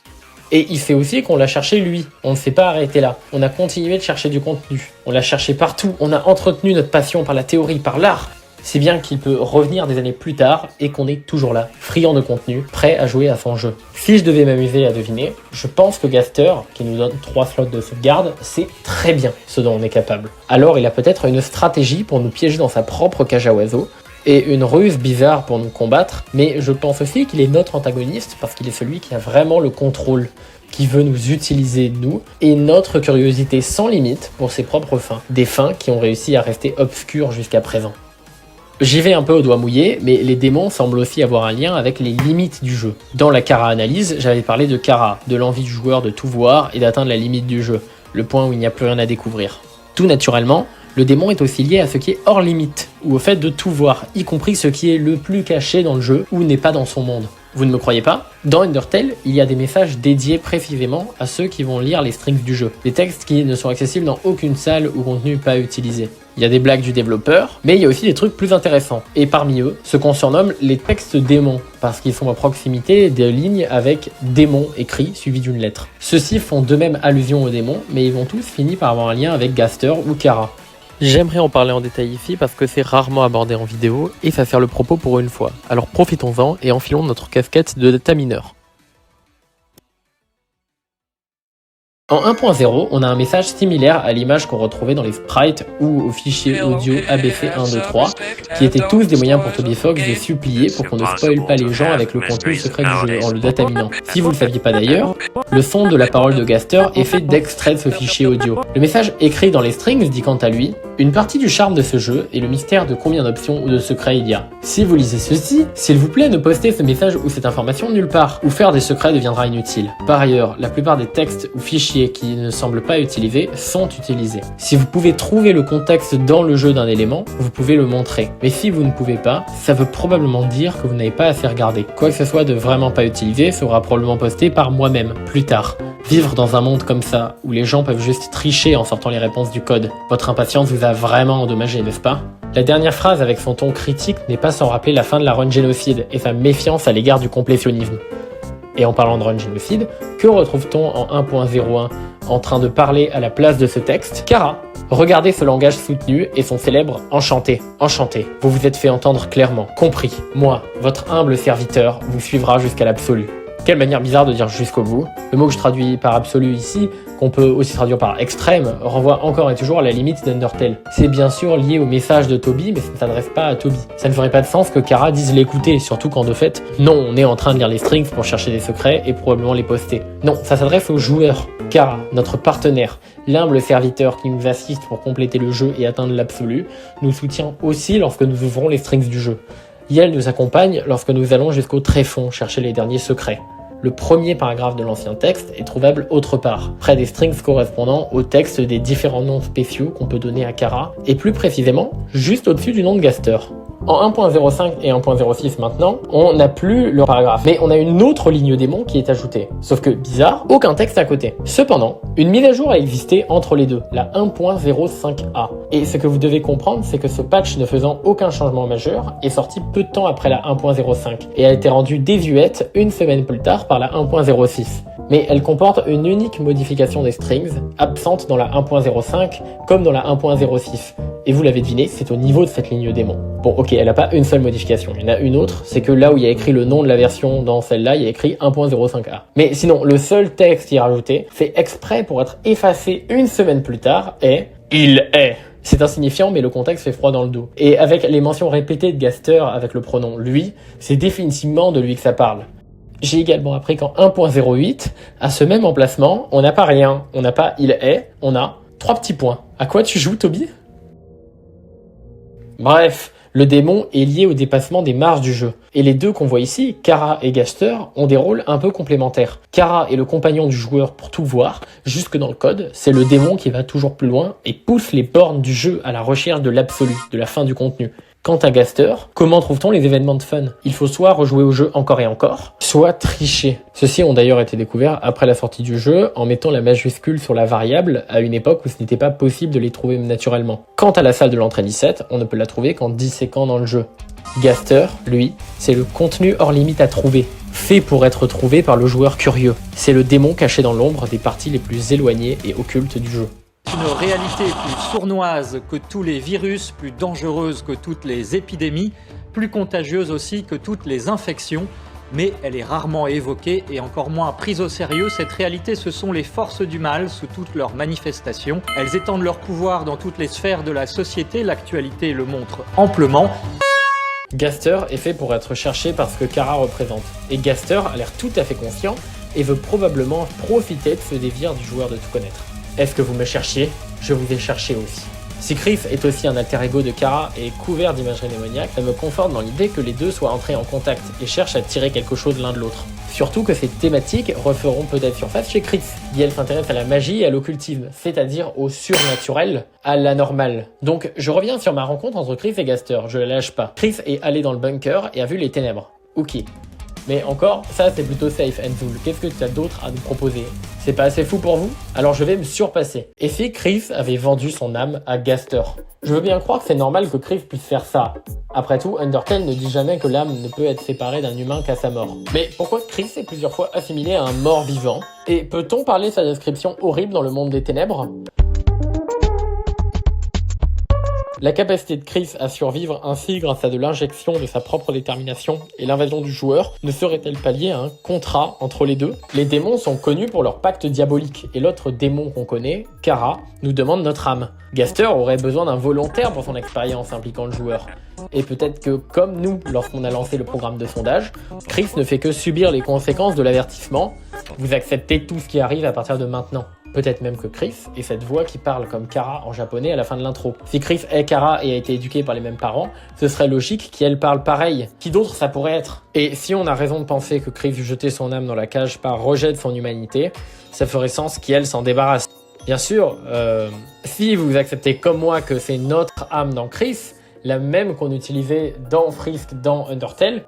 Et il sait aussi qu'on l'a cherché lui. On ne s'est pas arrêté là. On a continué de chercher du contenu. On l'a cherché partout. On a entretenu notre passion par la théorie, par l'art. C'est bien qu'il peut revenir des années plus tard et qu'on est toujours là, friand de contenu, prêt à jouer à son jeu. Si je devais m'amuser à deviner, je pense que Gaster, qui nous donne 3 slots de sauvegarde, sait très bien ce dont on est capable. Alors il a peut-être une stratégie pour nous piéger dans sa propre cage à oiseaux, et une ruse bizarre pour nous combattre, mais je pense aussi qu'il est notre antagoniste parce qu'il est celui qui a vraiment le contrôle, qui veut nous utiliser, nous, et notre curiosité sans limite pour ses propres fins. Des fins qui ont réussi à rester obscures jusqu'à présent. J'y vais un peu au doigt mouillé, mais les démons semblent aussi avoir un lien avec les limites du jeu. Dans la Kara-analyse, j'avais parlé de Kara, de l'envie du joueur de tout voir et d'atteindre la limite du jeu, le point où il n'y a plus rien à découvrir. Tout naturellement, le démon est aussi lié à ce qui est hors limite, ou au fait de tout voir, y compris ce qui est le plus caché dans le jeu ou n'est pas dans son monde. Vous ne me croyez pas? Dans Undertale, il y a des messages dédiés précisément à ceux qui vont lire les strings du jeu. Des textes qui ne sont accessibles dans aucune salle ou contenu pas utilisé. Il y a des blagues du développeur, mais il y a aussi des trucs plus intéressants. Et parmi eux, ce qu'on surnomme les textes démons, parce qu'ils sont à proximité des lignes avec démon écrit suivi d'une lettre. Ceux-ci font d'eux-mêmes allusion aux démons, mais ils vont tous finir par avoir un lien avec Gaster ou Kara. J'aimerais en parler en détail ici parce que c'est rarement abordé en vidéo et ça sert le propos pour une fois. Alors profitons-en et enfilons notre casquette de data mineur. En 1.0, on a un message similaire à l'image qu'on retrouvait dans les sprites ou aux fichiers audio ABC 123, qui étaient tous des moyens pour Toby Fox de supplier pour qu'on ne spoile pas les gens avec le contenu secret du jeu en le dataminant. Si vous le saviez pas d'ailleurs, le son de la parole de Gaster est fait d'extraits de ce fichier audio. Le message écrit dans les strings dit quant à lui « Une partie du charme de ce jeu est le mystère de combien d'options ou de secrets il y a. Si vous lisez ceci, s'il vous plaît ne postez ce message ou cette information nulle part, ou faire des secrets deviendra inutile. Par ailleurs, la plupart des textes ou fichiers qui ne semblent pas utilisés sont utilisés. Si vous pouvez trouver le contexte dans le jeu d'un élément, vous pouvez le montrer. Mais si vous ne pouvez pas, ça veut probablement dire que vous n'avez pas assez regardé. Quoi que ce soit de vraiment pas utilisé sera probablement posté par moi-même, plus tard. Vivre dans un monde comme ça, où les gens peuvent juste tricher en sortant les réponses du code, votre impatience vous a vraiment endommagé, n'est-ce pas? La dernière phrase avec son ton critique n'est pas sans rappeler la fin de la run génocide et sa méfiance à l'égard du complétionnisme. Et en parlant de run génocide, que retrouve-t-on en 1.01 en train de parler à la place de ce texte? Kara. Regardez ce langage soutenu et son célèbre « enchanté ». Enchanté. Vous vous êtes fait entendre clairement. Compris. Moi, votre humble serviteur, vous suivra jusqu'à l'absolu. Quelle manière bizarre de dire jusqu'au bout. Le mot que je traduis par absolu ici, qu'on peut aussi traduire par extrême, renvoie encore et toujours à la limite d'Undertale. C'est bien sûr lié au message de Toby, mais ça ne s'adresse pas à Toby. Ça ne ferait pas de sens que Kara dise l'écouter, surtout quand de fait, non, on est en train de lire les strings pour chercher des secrets et probablement les poster. Non, ça s'adresse aux joueurs. Kara, notre partenaire, l'humble serviteur qui nous assiste pour compléter le jeu et atteindre l'absolu, nous soutient aussi lorsque nous ouvrons les strings du jeu. Yael nous accompagne lorsque nous allons jusqu'au tréfonds chercher les derniers secrets. Le premier paragraphe de l'ancien texte est trouvable autre part, près des strings correspondant au texte des différents noms spéciaux qu'on peut donner à Kara, et plus précisément, juste au-dessus du nom de Gaster. En 1.05 et 1.06 maintenant, on n'a plus le paragraphe, mais on a une autre ligne démon qui est ajoutée. Sauf que, bizarre, aucun texte à côté. Cependant, une mise à jour a existé entre les deux, la 1.05a. Et ce que vous devez comprendre, c'est que ce patch ne faisant aucun changement majeur est sorti peu de temps après la 1.05 et a été rendu désuète une semaine plus tard par la 1.06. Mais elle comporte une unique modification des strings, absente dans la 1.05 comme dans la 1.06. Et vous l'avez deviné, c'est au niveau de cette ligne démon. Bon, ok, elle n'a pas une seule modification, il y en a une autre, c'est que là où il y a écrit le nom de la version dans celle-là, il y a écrit 1.05a. Mais sinon, le seul texte qui est rajouté, fait exprès pour être effacé une semaine plus tard, est « Il est ». C'est insignifiant, mais le contexte fait froid dans le dos. Et avec les mentions répétées de Gaster avec le pronom « lui », c'est définitivement de lui que ça parle. J'ai également appris qu'en 1.08, à ce même emplacement, on n'a pas rien, on n'a pas « il est », on a 3 petits points. À quoi tu joues, Toby ? Bref, le démon est lié au dépassement des marges du jeu. Et les deux qu'on voit ici, Kara et Gaster, ont des rôles un peu complémentaires. Kara est le compagnon du joueur pour tout voir, jusque dans le code, c'est le démon qui va toujours plus loin et pousse les bornes du jeu à la recherche de l'absolu, de la fin du contenu. Quant à Gaster, comment trouve-t-on les événements de fun? Il faut soit rejouer au jeu encore et encore, soit tricher. Ceux-ci ont d'ailleurs été découverts après la sortie du jeu en mettant la majuscule sur la variable à une époque où ce n'était pas possible de les trouver naturellement. Quant à la salle de l'entrée 17, on ne peut la trouver qu'en disséquant dans le jeu. Gaster, lui, c'est le contenu hors limite à trouver. fait pour être trouvé par le joueur curieux. C'est le démon caché dans l'ombre des parties les plus éloignées et occultes du jeu. Une réalité plus sournoise que tous les virus, plus dangereuse que toutes les épidémies, plus contagieuse aussi que toutes les infections, mais elle est rarement évoquée et encore moins prise au sérieux. Cette réalité, ce sont les forces du mal sous toutes leurs manifestations. Elles étendent leur pouvoir dans toutes les sphères de la société, l'actualité le montre amplement. Gaster est fait pour être cherché par ce que Kara représente, et Gaster a l'air tout à fait conscient et veut probablement profiter de ce désir du joueur de tout connaître. Est-ce que vous me cherchiez? Je vous ai cherché aussi. Si Chris est aussi un alter ego de Kara et couvert d'imagerie démoniaque, ça me conforte dans l'idée que les deux soient entrés en contact et cherchent à tirer quelque chose l'un de l'autre. Surtout que ces thématiques referont peut-être surface chez Chris. Yel s'intéresse à la magie et à l'occultisme, c'est-à-dire au surnaturel, à l'anormal. Donc je reviens sur ma rencontre entre Chris et Gaster, je la lâche pas. Chris est allé dans le bunker et a vu les ténèbres. Ok. Mais encore, ça c'est plutôt safe, Enzoul. Qu'est-ce que tu as d'autre à nous proposer? C'est pas assez fou pour vous? Alors je vais me surpasser. Et si Chris avait vendu son âme à Gaster? Je veux bien croire que c'est normal que Chris puisse faire ça. Après tout, Undertale ne dit jamais que l'âme ne peut être séparée d'un humain qu'à sa mort. Mais pourquoi Chris est plusieurs fois assimilé à un mort vivant? Et peut-on parler de sa description horrible dans le monde des ténèbres? La capacité de Chris à survivre ainsi grâce à de l'injection de sa propre détermination et l'invasion du joueur ne serait-elle pas liée à un contrat entre les deux? Les démons sont connus pour leur pacte diabolique et l'autre démon qu'on connaît, Kara, nous demande notre âme. Gaster aurait besoin d'un volontaire pour son expérience impliquant le joueur. Et peut-être que, comme nous, lorsqu'on a lancé le programme de sondage, Chris ne fait que subir les conséquences de l'avertissement. Vous acceptez tout ce qui arrive à partir de maintenant. Peut-être même que Chris est cette voix qui parle comme Kara en japonais à la fin de l'intro. Si Chris est Kara et a été éduqué par les mêmes parents, ce serait logique qu'elle parle pareil. Qui d'autre ça pourrait être? Et si on a raison de penser que Chris jetait son âme dans la cage par rejet de son humanité, ça ferait sens qu'elle s'en débarrasse. Bien sûr, si vous acceptez comme moi que c'est notre âme dans Chris, la même qu'on utilisait dans Frisk dans Undertale,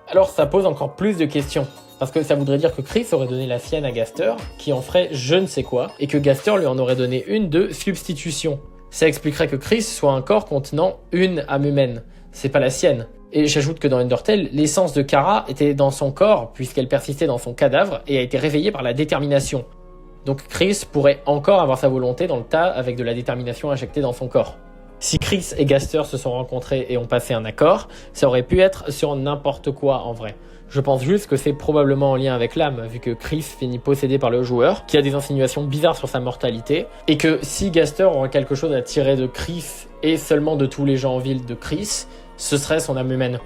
alors ça pose encore plus de questions. Parce que ça voudrait dire que Chris aurait donné la sienne à Gaster, qui en ferait je ne sais quoi, et que Gaster lui en aurait donné une de substitution. Ça expliquerait que Chris soit un corps contenant une âme humaine. C'est pas la sienne. Et j'ajoute que dans Undertale, l'essence de Kara était dans son corps, puisqu'elle persistait dans son cadavre, et a été réveillée par la détermination. Donc Chris pourrait encore avoir sa volonté dans le tas avec de la détermination injectée dans son corps. Si Chris et Gaster se sont rencontrés et ont passé un accord, ça aurait pu être sur n'importe quoi en vrai. Je pense juste que c'est probablement en lien avec l'âme, vu que Chris finit possédé par le joueur, qui a des insinuations bizarres sur sa mortalité, et que si Gaster aurait quelque chose à tirer de Chris, et seulement de tous les gens en ville de Chris, ce serait son âme humaine.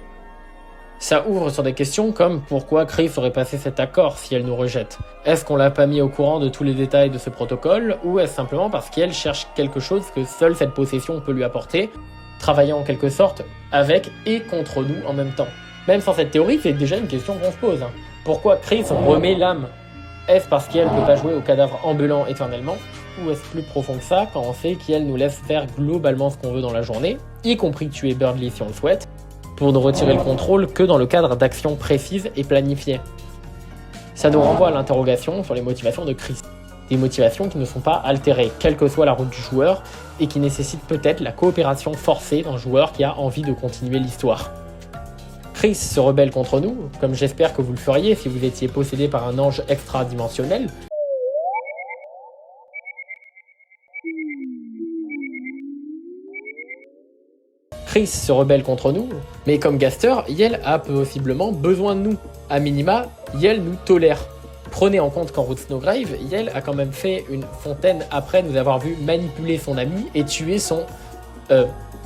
Ça ouvre sur des questions comme pourquoi Chris aurait passé cet accord si elle nous rejette. Est-ce qu'on l'a pas mis au courant de tous les détails de ce protocole, ou est-ce simplement parce qu'elle cherche quelque chose que seule cette possession peut lui apporter, travaillant en quelque sorte avec et contre nous en même temps? Même sans cette théorie, c'est déjà une question qu'on se pose. Pourquoi Chris remet l'âme? Est-ce parce qu'elle ne peut pas jouer au cadavre ambulant éternellement? Ou est-ce plus profond que ça quand on sait qu'elle nous laisse faire globalement ce qu'on veut dans la journée, y compris tuer Birdly si on le souhaite, pour ne retirer le contrôle que dans le cadre d'actions précises et planifiées? Ça nous renvoie à l'interrogation sur les motivations de Chris. Des motivations qui ne sont pas altérées, quelle que soit la route du joueur, et qui nécessitent peut-être la coopération forcée d'un joueur qui a envie de continuer l'histoire. Chris se rebelle contre nous, comme j'espère que vous le feriez si vous étiez possédé par un ange extra-dimensionnel. Chris se rebelle contre nous, mais comme Gaster, Yel a possiblement besoin de nous. A minima, Yel nous tolère. Prenez en compte qu'en route Snowgrave, Yel a quand même fait une fontaine après nous avoir vu manipuler son ami et tuer son...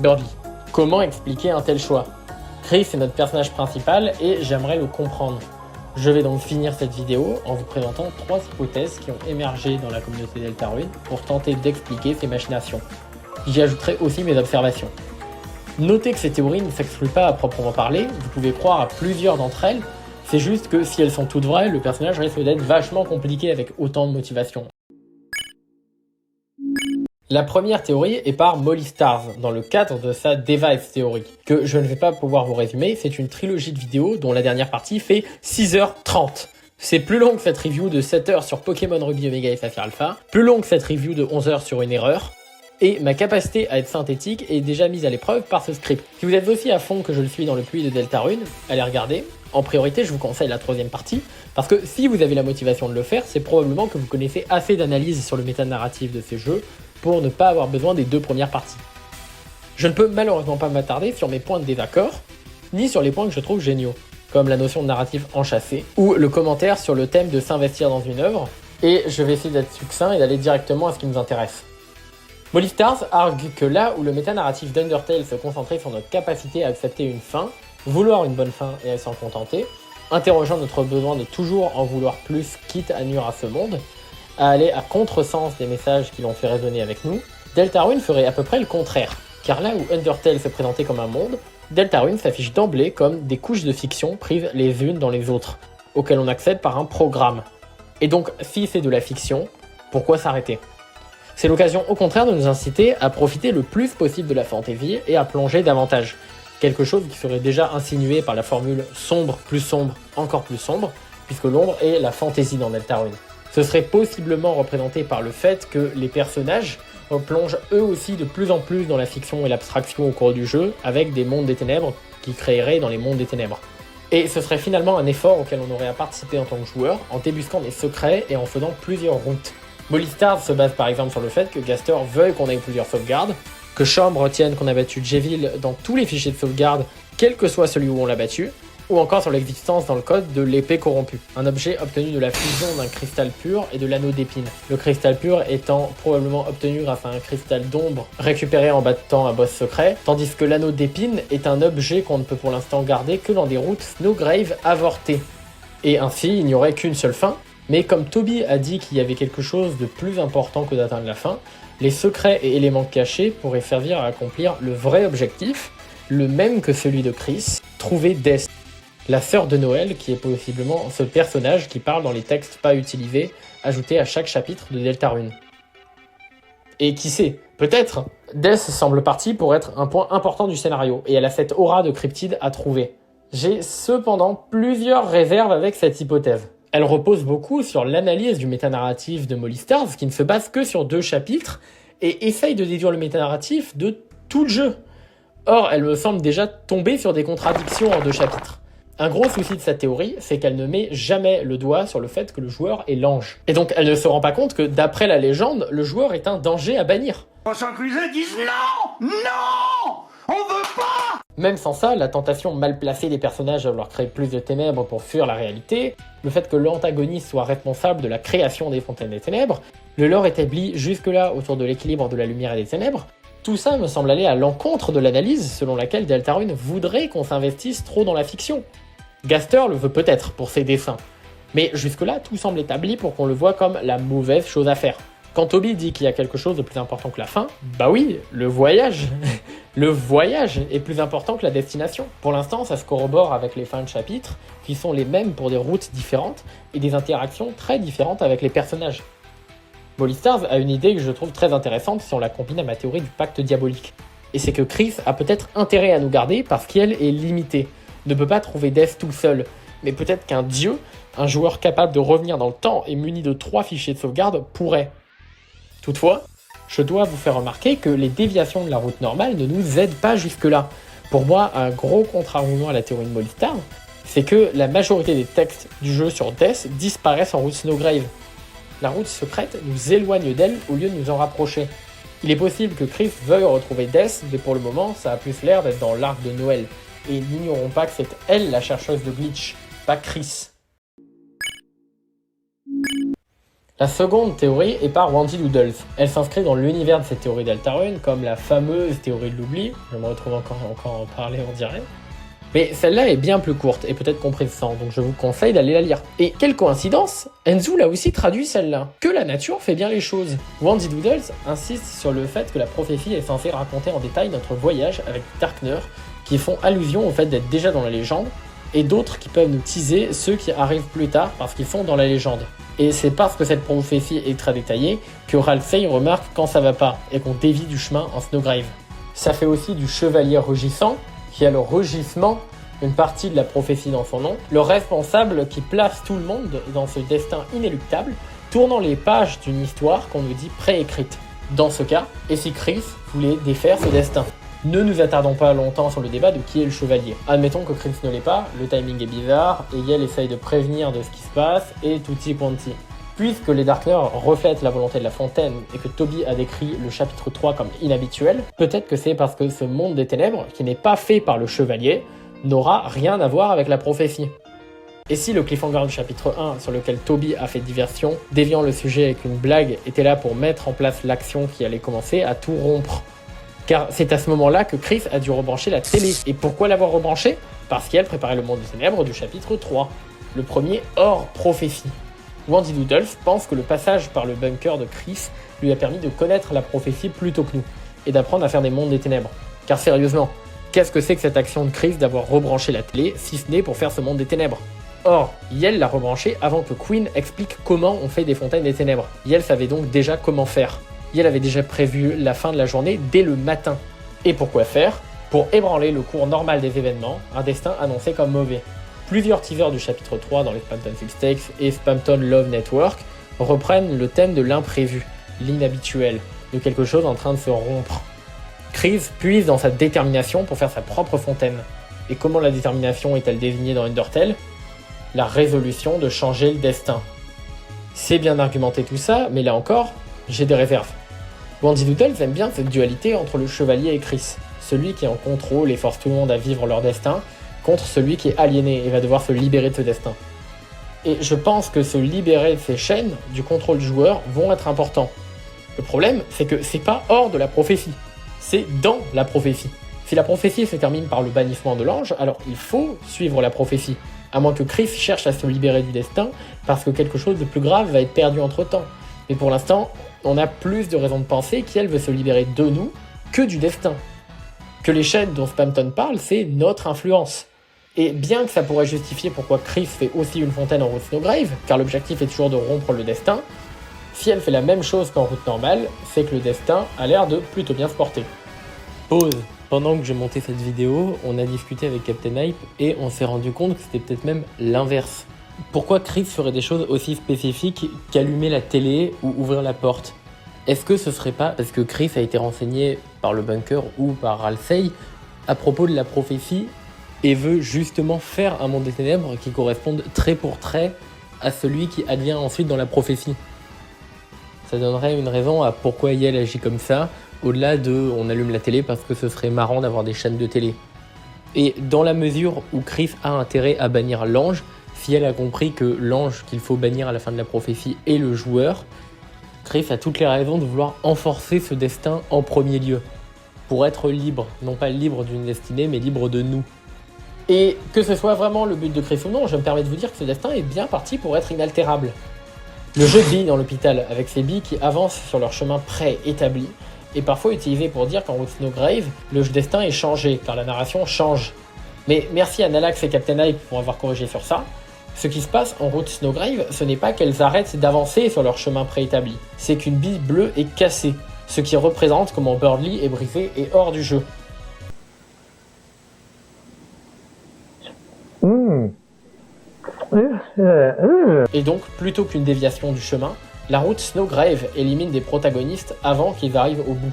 Birdly. Comment expliquer un tel choix? Chris est notre personnage principal et j'aimerais le comprendre. Je vais donc finir cette vidéo en vous présentant 3 hypothèses qui ont émergé dans la communauté Deltarune pour tenter d'expliquer ces machinations. J'y ajouterai aussi mes observations. Notez que ces théories ne s'excluent pas à proprement parler, vous pouvez croire à plusieurs d'entre elles, c'est juste que si elles sont toutes vraies, le personnage risque d'être vachement compliqué avec autant de motivation. La première théorie est par Molly Stars, dans le cadre de sa Device Theory, que je ne vais pas pouvoir vous résumer, c'est une trilogie de vidéos dont la dernière partie fait 6h30. C'est plus long que cette review de 7h sur Pokémon Ruby Omega et Saphir Alpha, plus long que cette review de 11h sur une erreur, Et ma capacité à être synthétique est déjà mise à l'épreuve par ce script. Si vous êtes aussi à fond que je le suis dans le puits de Deltarune, allez regarder. En priorité, je vous conseille la troisième partie, parce que si vous avez la motivation de le faire, c'est probablement que vous connaissez assez d'analyse sur le métanarratif de ces jeux pour ne pas avoir besoin des 2 premières parties. Je ne peux malheureusement pas m'attarder sur mes points de désaccord, ni sur les points que je trouve géniaux, comme la notion de narratif enchâssé, ou le commentaire sur le thème de s'investir dans une œuvre, et je vais essayer d'être succinct et d'aller directement à ce qui nous intéresse. Molly Stars argue que là où le métanarratif d'Undertale se concentrait sur notre capacité à accepter une fin, vouloir une bonne fin et à s'en contenter, interrogeant notre besoin de toujours en vouloir plus quitte à nuire à ce monde, à aller à contresens des messages qui l'ont fait résonner avec nous, Deltarune ferait à peu près le contraire. Car là où Undertale se présentait comme un monde, Deltarune s'affiche d'emblée comme des couches de fiction prises les unes dans les autres, auxquelles on accède par un programme. Et donc, si c'est de la fiction, pourquoi s'arrêter ? C'est l'occasion au contraire de nous inciter à profiter le plus possible de la fantasy et à plonger davantage. Quelque chose qui serait déjà insinué par la formule sombre, encore plus sombre, puisque l'ombre est la fantasy dans Deltarune. Ce serait possiblement représenté par le fait que les personnages plongent eux aussi de plus en plus dans la fiction et l'abstraction au cours du jeu, avec des mondes des ténèbres qui créeraient dans les mondes des ténèbres. Et ce serait finalement un effort auquel on aurait à participer en tant que joueur, en débusquant des secrets et en faisant plusieurs routes. Molly Stars se base par exemple sur le fait que Gaster veuille qu'on ait plusieurs sauvegardes, que Chambre retienne qu'on a battu Jevil dans tous les fichiers de sauvegarde, quel que soit celui où on l'a battu, ou encore sur l'existence dans le code de l'épée corrompue, un objet obtenu de la fusion d'un cristal pur et de l'anneau d'épine. Le cristal pur étant probablement obtenu grâce à un cristal d'ombre récupéré en battant un boss secret, tandis que l'anneau d'épine est un objet qu'on ne peut pour l'instant garder que dans des routes Snowgrave avortées. Et ainsi, il n'y aurait qu'une seule fin, mais comme Toby a dit qu'il y avait quelque chose de plus important que d'atteindre la fin, les secrets et éléments cachés pourraient servir à accomplir le vrai objectif, le même que celui de Chris, trouver Death, la sœur de Noël, qui est possiblement ce personnage qui parle dans les textes pas utilisés, ajoutés à chaque chapitre de Deltarune. Et qui sait, peut-être, Death semble partie pour être un point important du scénario, et elle a cette aura de cryptide à trouver. J'ai cependant plusieurs réserves avec cette hypothèse. Elle repose beaucoup sur l'analyse du métanarratif de Molly Stars, qui ne se base que sur 2 chapitres, et essaye de déduire le métanarratif de tout le jeu. Or, elle me semble déjà tomber sur des contradictions en 2 chapitres. Un gros souci de sa théorie, c'est qu'elle ne met jamais le doigt sur le fait que le joueur est l'ange. Et donc, elle ne se rend pas compte que, d'après la légende, le joueur est un danger à bannir. Prochain Crusade disent non! Non! On veut pas! Même sans ça, la tentation mal placée des personnages à vouloir créer plus de ténèbres pour fuir la réalité, le fait que l'antagoniste soit responsable de la création des fontaines des ténèbres, le lore établi jusque-là autour de l'équilibre de la lumière et des ténèbres, tout ça me semble aller à l'encontre de l'analyse selon laquelle Deltarune voudrait qu'on s'investisse trop dans la fiction. Gaster le veut peut-être pour ses dessins, mais jusque-là tout semble établi pour qu'on le voit comme la mauvaise chose à faire. Quand Toby dit qu'il y a quelque chose de plus important que la fin, bah oui, le voyage Le voyage est plus important que la destination. Pour l'instant, ça se corrobore avec les fins de chapitre, qui sont les mêmes pour des routes différentes et des interactions très différentes avec les personnages. Molly Stars a une idée que je trouve très intéressante si on la combine à ma théorie du pacte diabolique. Et c'est que Chris a peut-être intérêt à nous garder parce qu'elle est limitée, ne peut pas trouver Death tout seul, mais peut-être qu'un dieu, un joueur capable de revenir dans le temps et muni de 3 fichiers de sauvegarde, pourrait. Toutefois, je dois vous faire remarquer que les déviations de la route normale ne nous aident pas jusque-là. Pour moi, un gros contre-argument à la théorie de Molly Stars, c'est que la majorité des textes du jeu sur Death disparaissent en route Snowgrave. La route secrète nous éloigne d'elle au lieu de nous en rapprocher. Il est possible que Chris veuille retrouver Death, mais pour le moment, ça a plus l'air d'être dans l'arc de Noël. Et n'ignorons pas que c'est elle la chercheuse de glitch, pas Chris. La seconde théorie est par Wandy Doodles. Elle s'inscrit dans l'univers de cette théorie Deltarune, comme la fameuse théorie de l'oubli. Je me retrouve encore en parler, on dirait. Mais celle-là est bien plus courte et peut-être comprise sans, donc je vous conseille d'aller la lire. Et quelle coïncidence, Enzu l'a aussi traduit celle-là. Que la nature fait bien les choses. Wandy Doodles insiste sur le fait que la prophétie est censée raconter en détail notre voyage avec Darkner, qui font allusion au fait d'être déjà dans la légende, et d'autres qui peuvent nous teaser ceux qui arrivent plus tard parce qu'ils sont dans la légende. Et c'est parce que cette prophétie est très détaillée que Ralsei remarque quand ça va pas et qu'on dévie du chemin en Snowgrave. Ça fait aussi du chevalier rugissant, qui a le rugissement, une partie de la prophétie dans son nom, le responsable qui place tout le monde dans ce destin inéluctable, tournant les pages d'une histoire qu'on nous dit préécrite. Dans ce cas, et si Chris voulait défaire ce destin? Ne nous attardons pas longtemps sur le débat de qui est le chevalier. Admettons que Chris ne l'est pas, le timing est bizarre, et Yale essaye de prévenir de ce qui se passe, et tutti quanti. Puisque les Darkners reflètent la volonté de la fontaine et que Toby a décrit le chapitre 3 comme inhabituel, peut-être que c'est parce que ce monde des ténèbres, qui n'est pas fait par le chevalier, n'aura rien à voir avec la prophétie. Et si le cliffhanger du chapitre 1, sur lequel Toby a fait diversion, déviant le sujet avec une blague, était là pour mettre en place l'action qui allait commencer à tout rompre? Car c'est à ce moment-là que Chris a dû rebrancher la télé. Et pourquoi l'avoir rebranché? Parce qu'elle préparait le monde des ténèbres du chapitre 3, le premier hors prophétie. Wendy Doodles pense que le passage par le bunker de Chris lui a permis de connaître la prophétie plus tôt que nous, et d'apprendre à faire des mondes des ténèbres. Car sérieusement, qu'est-ce que c'est que cette action de Chris d'avoir rebranché la télé, si ce n'est pour faire ce monde des ténèbres? Or, Yale l'a rebranché avant que Quinn explique comment on fait des fontaines des ténèbres. Yale savait donc déjà comment faire. Yale avait déjà prévu la fin de la journée dès le matin. Et pourquoi faire? Pour ébranler le cours normal des événements, un destin annoncé comme mauvais. Plusieurs teasers du chapitre 3 dans les Spamton Sweepstakes et Spamton Love Network reprennent le thème de l'imprévu, l'inhabituel, de quelque chose en train de se rompre. Chris puise dans sa détermination pour faire sa propre fontaine. Et comment la détermination est-elle désignée dans Undertale? La résolution de changer le destin. C'est bien argumenté tout ça, mais là encore, j'ai des réserves. Wendy Doodles aime bien cette dualité entre le chevalier et Chris, celui qui est en contrôle et force tout le monde à vivre leur destin, contre celui qui est aliéné et va devoir se libérer de ce destin. Et je pense que se libérer de ces chaînes du contrôle du joueur vont être importants. Le problème, c'est que c'est pas hors de la prophétie, c'est dans la prophétie. Si la prophétie se termine par le bannissement de l'ange, alors il faut suivre la prophétie, à moins que Chris cherche à se libérer du destin, parce que quelque chose de plus grave va être perdu entre-temps. Mais pour l'instant, on a plus de raisons de penser qu'elle veut se libérer de nous que du destin. Que les chaînes dont Spamton parle, c'est notre influence. Et bien que ça pourrait justifier pourquoi Chris fait aussi une fontaine en route Snowgrave, car l'objectif est toujours de rompre le destin, si elle fait la même chose qu'en route normale, c'est que le destin a l'air de plutôt bien se porter. Pause. Pendant que je montais cette vidéo, on a discuté avec Captain Hype et on s'est rendu compte que c'était peut-être même l'inverse. Pourquoi Chris ferait des choses aussi spécifiques qu'allumer la télé ou ouvrir la porte? Est-ce que ce serait pas parce que Chris a été renseigné par le bunker ou par Halsey à propos de la prophétie et veut justement faire un monde des ténèbres qui corresponde trait pour trait à celui qui advient ensuite dans la prophétie? Ça donnerait une raison à pourquoi Yale agit comme ça, au-delà de on allume la télé parce que ce serait marrant d'avoir des chaînes de télé. Et dans la mesure où Chris a intérêt à bannir l'ange, si elle a compris que l'ange qu'il faut bannir à la fin de la prophétie est le joueur, Chris a toutes les raisons de vouloir enforcer ce destin en premier lieu, pour être libre, non pas libre d'une destinée, mais libre de nous. Et que ce soit vraiment le but de Chris ou non, je me permets de vous dire que ce destin est bien parti pour être inaltérable. Le jeu de billes dans l'hôpital, avec ces billes qui avancent sur leur chemin préétabli, est parfois utilisé pour dire qu'en route Snowgrave, le destin est changé, car la narration change. Mais merci à Nalax et Captain Hype pour avoir corrigé sur ça. Ce qui se passe en route Snowgrave, ce n'est pas qu'elles arrêtent d'avancer sur leur chemin préétabli, c'est qu'une bille bleue est cassée, ce qui représente comment Birdly est brisé et hors du jeu. Et donc, plutôt qu'une déviation du chemin, la route Snowgrave élimine des protagonistes avant qu'ils arrivent au bout.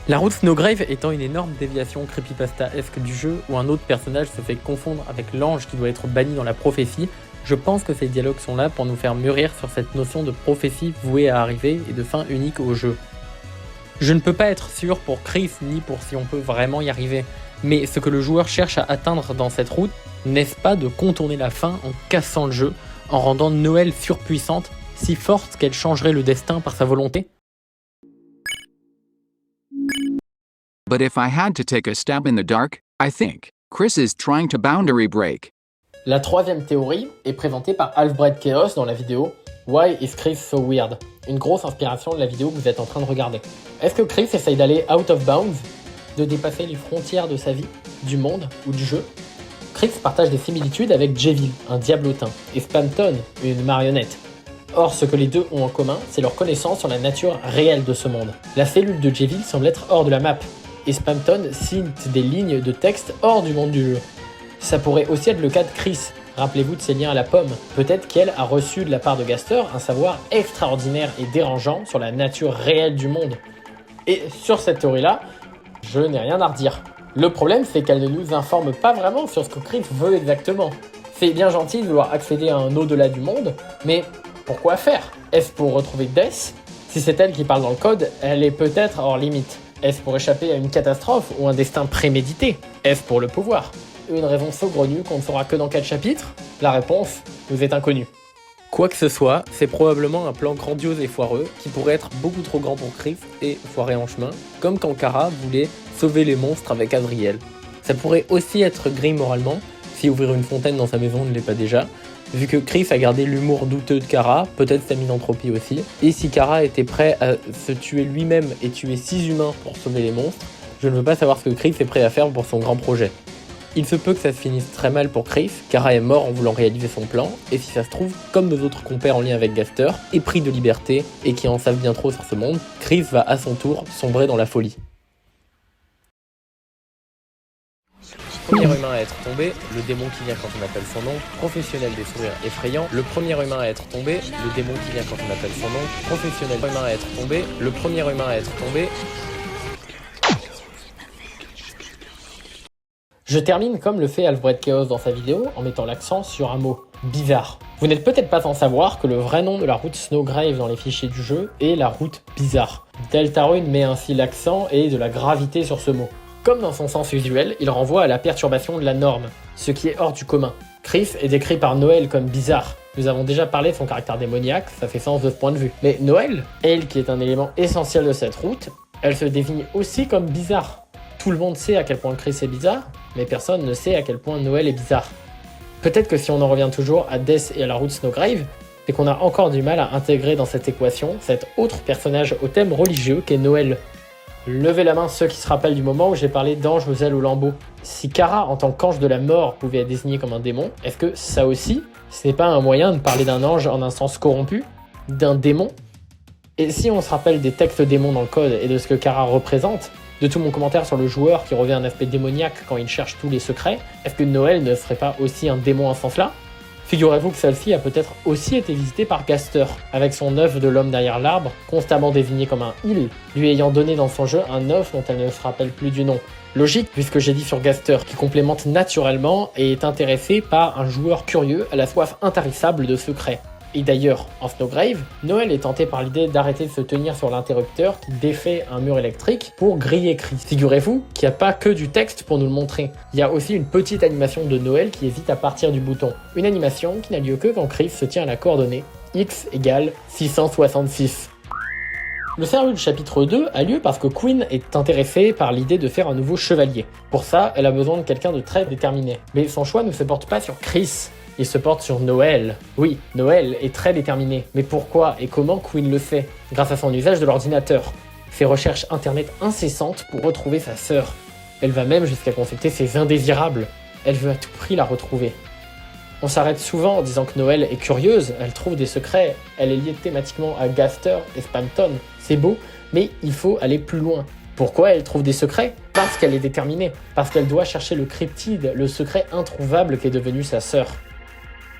La route Snowgrave étant une énorme déviation creepypasta-esque du jeu où un autre personnage se fait confondre avec l'ange qui doit être banni dans la prophétie, je pense que ces dialogues sont là pour nous faire mûrir sur cette notion de prophétie vouée à arriver et de fin unique au jeu. Je ne peux pas être sûr pour Chris ni pour si on peut vraiment y arriver, mais ce que le joueur cherche à atteindre dans cette route, n'est-ce pas de contourner la fin en cassant le jeu, en rendant Noël surpuissante, si forte qu'elle changerait le destin par sa volonté? But if I had to take a stab in the dark, I think Chris is trying to boundary break. La troisième théorie est présentée par Halfbread Chaos dans la vidéo Why is Chris so weird? Une grosse inspiration de la vidéo que vous êtes en train de regarder. Est-ce que Chris essaye d'aller out of bounds, de dépasser les frontières de sa vie, du monde ou du jeu? Chris partage des similitudes avec Jevil, un diablotin, et Spamton, une marionnette. Or, ce que les deux ont en commun, c'est leur connaissance sur la nature réelle de ce monde. La cellule de Jevil semble être hors de la map, et Spamton cite des lignes de texte hors du monde du jeu. Ça pourrait aussi être le cas de Chris, rappelez-vous de ses liens à la pomme. Peut-être qu'elle a reçu de la part de Gaster un savoir extraordinaire et dérangeant sur la nature réelle du monde. Et sur cette théorie-là, je n'ai rien à redire. Le problème, c'est qu'elle ne nous informe pas vraiment sur ce que Chris veut exactement. C'est bien gentil de vouloir accéder à un au-delà du monde, mais pourquoi faire? Est-ce pour retrouver Death? Si c'est elle qui parle dans le code, elle est peut-être hors limite. Est-ce pour échapper à une catastrophe ou un destin prémédité? Est-ce pour le pouvoir? Une raison saugrenue qu'on ne saura que dans 4 chapitres? La réponse nous est inconnue. Quoi que ce soit, c'est probablement un plan grandiose et foireux qui pourrait être beaucoup trop grand pour Chris et foiré en chemin, comme quand Kara voulait sauver les monstres avec Azriel. Ça pourrait aussi être gris moralement, si ouvrir une fontaine dans sa maison ne l'est pas déjà, vu que Chris a gardé l'humour douteux de Kara, peut-être sa misanthropie aussi, et si Kara était prêt à se tuer lui-même et tuer 6 humains pour sauver les monstres, je ne veux pas savoir ce que Chris est prêt à faire pour son grand projet. Il se peut que ça se finisse très mal pour Chris, Kara est mort en voulant réaliser son plan, et si ça se trouve, comme nos autres compères en lien avec Gaster, épris de liberté et qui en savent bien trop sur ce monde, Chris va à son tour sombrer dans la folie. Premier humain à être tombé, le démon qui vient quand on appelle son nom, professionnel des sourires effrayants, le premier humain à être tombé, le démon qui vient quand on appelle son nom, professionnel humain à être tombé, le premier humain à être tombé. Je termine comme le fait Alfred Chaos dans sa vidéo en mettant l'accent sur un mot, bizarre. Vous n'êtes peut-être pas sans savoir que le vrai nom de la route Snowgrave dans les fichiers du jeu est la route bizarre. Deltarune met ainsi l'accent et de la gravité sur ce mot. Comme dans son sens usuel, il renvoie à la perturbation de la norme, ce qui est hors du commun. Chris est décrit par Noël comme bizarre. Nous avons déjà parlé de son caractère démoniaque, ça fait sens de ce point de vue. Mais Noël, elle qui est un élément essentiel de cette route, elle se définit aussi comme bizarre. Tout le monde sait à quel point Chris est bizarre, mais personne ne sait à quel point Noël est bizarre. Peut-être que si on en revient toujours à Death et à la route Snowgrave, c'est qu'on a encore du mal à intégrer dans cette équation cet autre personnage au thème religieux qu'est Noël. Levez la main ceux qui se rappellent du moment où j'ai parlé d'ange aux ailes au lambeau. Si Kara en tant qu'ange de la mort pouvait être désigné comme un démon, est-ce que ça aussi, c'est pas un moyen de parler d'un ange en un sens corrompu? D'un démon? Et si on se rappelle des textes démons dans le code et de ce que Kara représente, de tout mon commentaire sur le joueur qui revêt un aspect démoniaque quand il cherche tous les secrets, est-ce que Noël ne serait pas aussi un démon à ce sens-là? Figurez-vous que celle-ci a peut-être aussi été visitée par Gaster, avec son œuf de l'homme derrière l'arbre, constamment désigné comme un il, lui ayant donné dans son jeu un œuf dont elle ne se rappelle plus du nom. Logique, puisque j'ai dit sur Gaster, qui complémente naturellement et est intéressé par un joueur curieux à la soif intarissable de secrets. Et d'ailleurs, en Snowgrave, Noël est tenté par l'idée d'arrêter de se tenir sur l'interrupteur qui défait un mur électrique pour griller Chris. Figurez-vous qu'il n'y a pas que du texte pour nous le montrer. Il y a aussi une petite animation de Noël qui hésite à partir du bouton. Une animation qui n'a lieu que quand Chris se tient à la coordonnée x égale 666. Le scénario du chapitre 2 a lieu parce que Queen est intéressée par l'idée de faire un nouveau chevalier. Pour ça, elle a besoin de quelqu'un de très déterminé. Mais son choix ne se porte pas sur Chris. Il se porte sur Noël. Oui, Noël est très déterminé. Mais pourquoi et comment Queen le fait? Grâce à son usage de l'ordinateur. Ses recherches internet incessantes pour retrouver sa sœur. Elle va même jusqu'à consulter ses indésirables. Elle veut à tout prix la retrouver. On s'arrête souvent en disant que Noël est curieuse, elle trouve des secrets, elle est liée thématiquement à Gaster et Spamton. C'est beau, mais il faut aller plus loin. Pourquoi elle trouve des secrets? Parce qu'elle est déterminée. Parce qu'elle doit chercher le cryptide, le secret introuvable qu'est devenu sa sœur.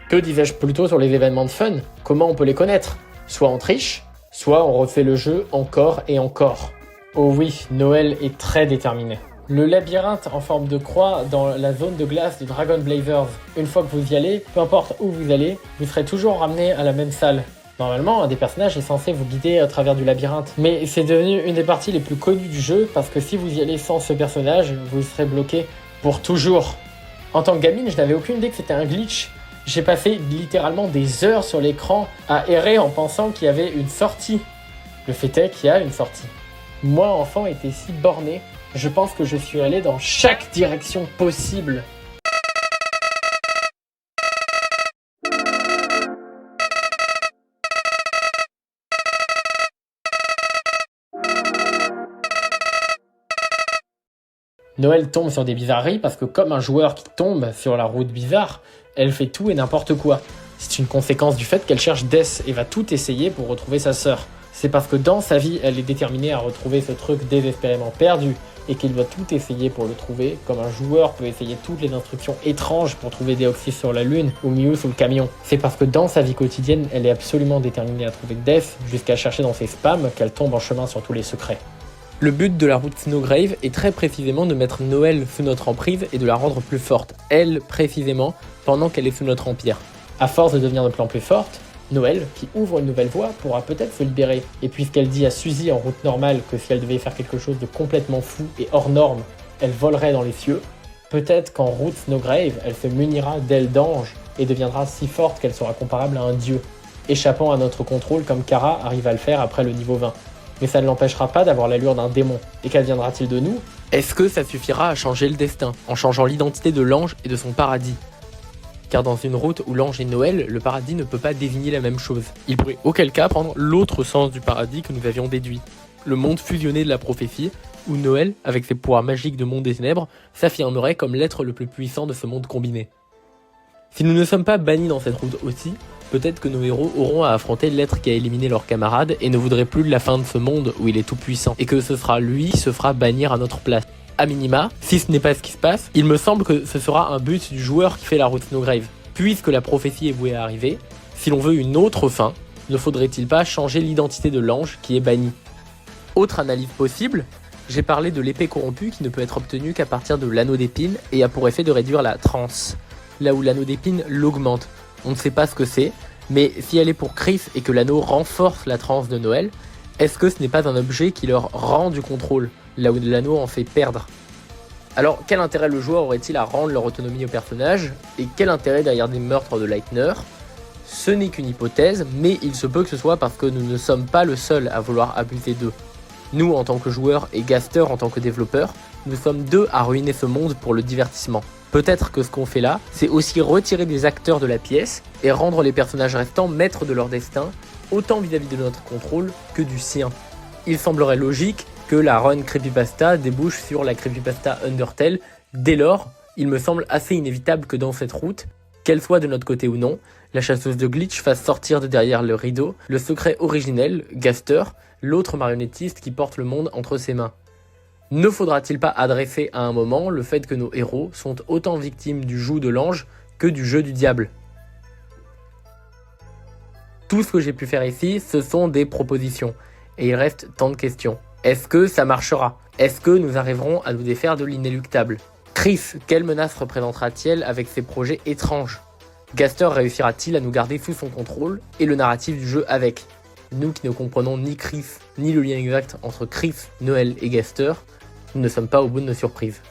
Que disais-je plutôt sur les événements de fun? Comment on peut les connaître? Soit on triche, soit on refait le jeu encore et encore. Oh oui, Noël est très déterminé. Le labyrinthe en forme de croix dans la zone de glace de Dragon Blazers. Une fois que vous y allez, peu importe où vous allez, vous serez toujours ramené à la même salle. Normalement, un des personnages est censé vous guider à travers du labyrinthe. Mais c'est devenu une des parties les plus connues du jeu parce que si vous y allez sans ce personnage, vous serez bloqué pour toujours. En tant que gamine, je n'avais aucune idée que c'était un glitch. J'ai passé littéralement des heures sur l'écran à errer en pensant qu'il y avait une sortie. Le fait est qu'il y a une sortie. Moi, enfant, était si borné, je pense que je suis allé dans chaque direction possible. Noël tombe sur des bizarreries parce que comme un joueur qui tombe sur la route bizarre, elle fait tout et n'importe quoi. C'est une conséquence du fait qu'elle cherche Death et va tout essayer pour retrouver sa sœur. C'est parce que dans sa vie, elle est déterminée à retrouver ce truc désespérément perdu et qu'elle doit tout essayer pour le trouver, comme un joueur peut essayer toutes les instructions étranges pour trouver Deoxys sur la lune ou Mew sous le camion. C'est parce que dans sa vie quotidienne, elle est absolument déterminée à trouver Death jusqu'à chercher dans ses spams qu'elle tombe en chemin sur tous les secrets. Le but de la route Snowgrave est très précisément de mettre Noël sous notre emprise et de la rendre plus forte, elle précisément, pendant qu'elle est sous notre empire. À force de devenir de plus en plus forte, Noël, qui ouvre une nouvelle voie, pourra peut-être se libérer. Et puisqu'elle dit à Suzy en route normale que si elle devait faire quelque chose de complètement fou et hors norme, elle volerait dans les cieux, peut-être qu'en route Snowgrave, elle se munira d'ailes d'ange et deviendra si forte qu'elle sera comparable à un dieu, échappant à notre contrôle comme Kara arrive à le faire après le niveau 20. Mais ça ne l'empêchera pas d'avoir l'allure d'un démon. Et qu'adviendra-t-il de nous? Est-ce que ça suffira à changer le destin, en changeant l'identité de l'ange et de son paradis? Car dans une route où l'ange est Noël, le paradis ne peut pas désigner la même chose. Il pourrait auquel cas prendre l'autre sens du paradis que nous avions déduit. Le monde fusionné de la prophétie, où Noël, avec ses pouvoirs magiques de monde des ténèbres, s'affirmerait comme l'être le plus puissant de ce monde combiné. Si nous ne sommes pas bannis dans cette route aussi, peut-être que nos héros auront à affronter l'être qui a éliminé leurs camarades et ne voudraient plus de la fin de ce monde où il est tout puissant, et que ce sera lui qui se fera bannir à notre place. A minima, si ce n'est pas ce qui se passe, il me semble que ce sera un but du joueur qui fait la route Snowgrave. Puisque la prophétie est vouée à arriver, si l'on veut une autre fin, ne faudrait-il pas changer l'identité de l'ange qui est banni? Autre analyse possible, j'ai parlé de l'épée corrompue qui ne peut être obtenue qu'à partir de l'anneau d'épine et a pour effet de réduire la transe, là où l'anneau d'épine l'augmente. On ne sait pas ce que c'est, mais si elle est pour Chris et que l'anneau renforce la transe de Noël, est-ce que ce n'est pas un objet qui leur rend du contrôle, là où l'anneau en fait perdre? Alors, quel intérêt le joueur aurait-il à rendre leur autonomie au personnage? Et quel intérêt derrière des meurtres de Leitner? Ce n'est qu'une hypothèse, mais il se peut que ce soit parce que nous ne sommes pas le seul à vouloir abuser d'eux. Nous, en tant que joueurs, et Gaster en tant que développeur, nous sommes deux à ruiner ce monde pour le divertissement. Peut-être que ce qu'on fait là, c'est aussi retirer des acteurs de la pièce et rendre les personnages restants maîtres de leur destin, autant vis-à-vis de notre contrôle que du sien. Il semblerait logique que la run Creepypasta débouche sur la Creepypasta Undertale. Dès lors, il me semble assez inévitable que dans cette route, qu'elle soit de notre côté ou non, la chasseuse de glitch fasse sortir de derrière le rideau le secret originel, Gaster, l'autre marionnettiste qui porte le monde entre ses mains. Ne faudra-t-il pas adresser à un moment le fait que nos héros sont autant victimes du joug de l'ange que du jeu du diable? Tout ce que j'ai pu faire ici, ce sont des propositions, et il reste tant de questions. Est-ce que ça marchera? Est-ce que nous arriverons à nous défaire de l'inéluctable? Chris, quelle menace représentera-t-il avec ses projets étranges? Gaster réussira-t-il à nous garder sous son contrôle et le narratif du jeu avec? Nous qui ne comprenons ni Chris, ni le lien exact entre Chris, Noël et Gaster, nous ne sommes pas au bout de nos surprises.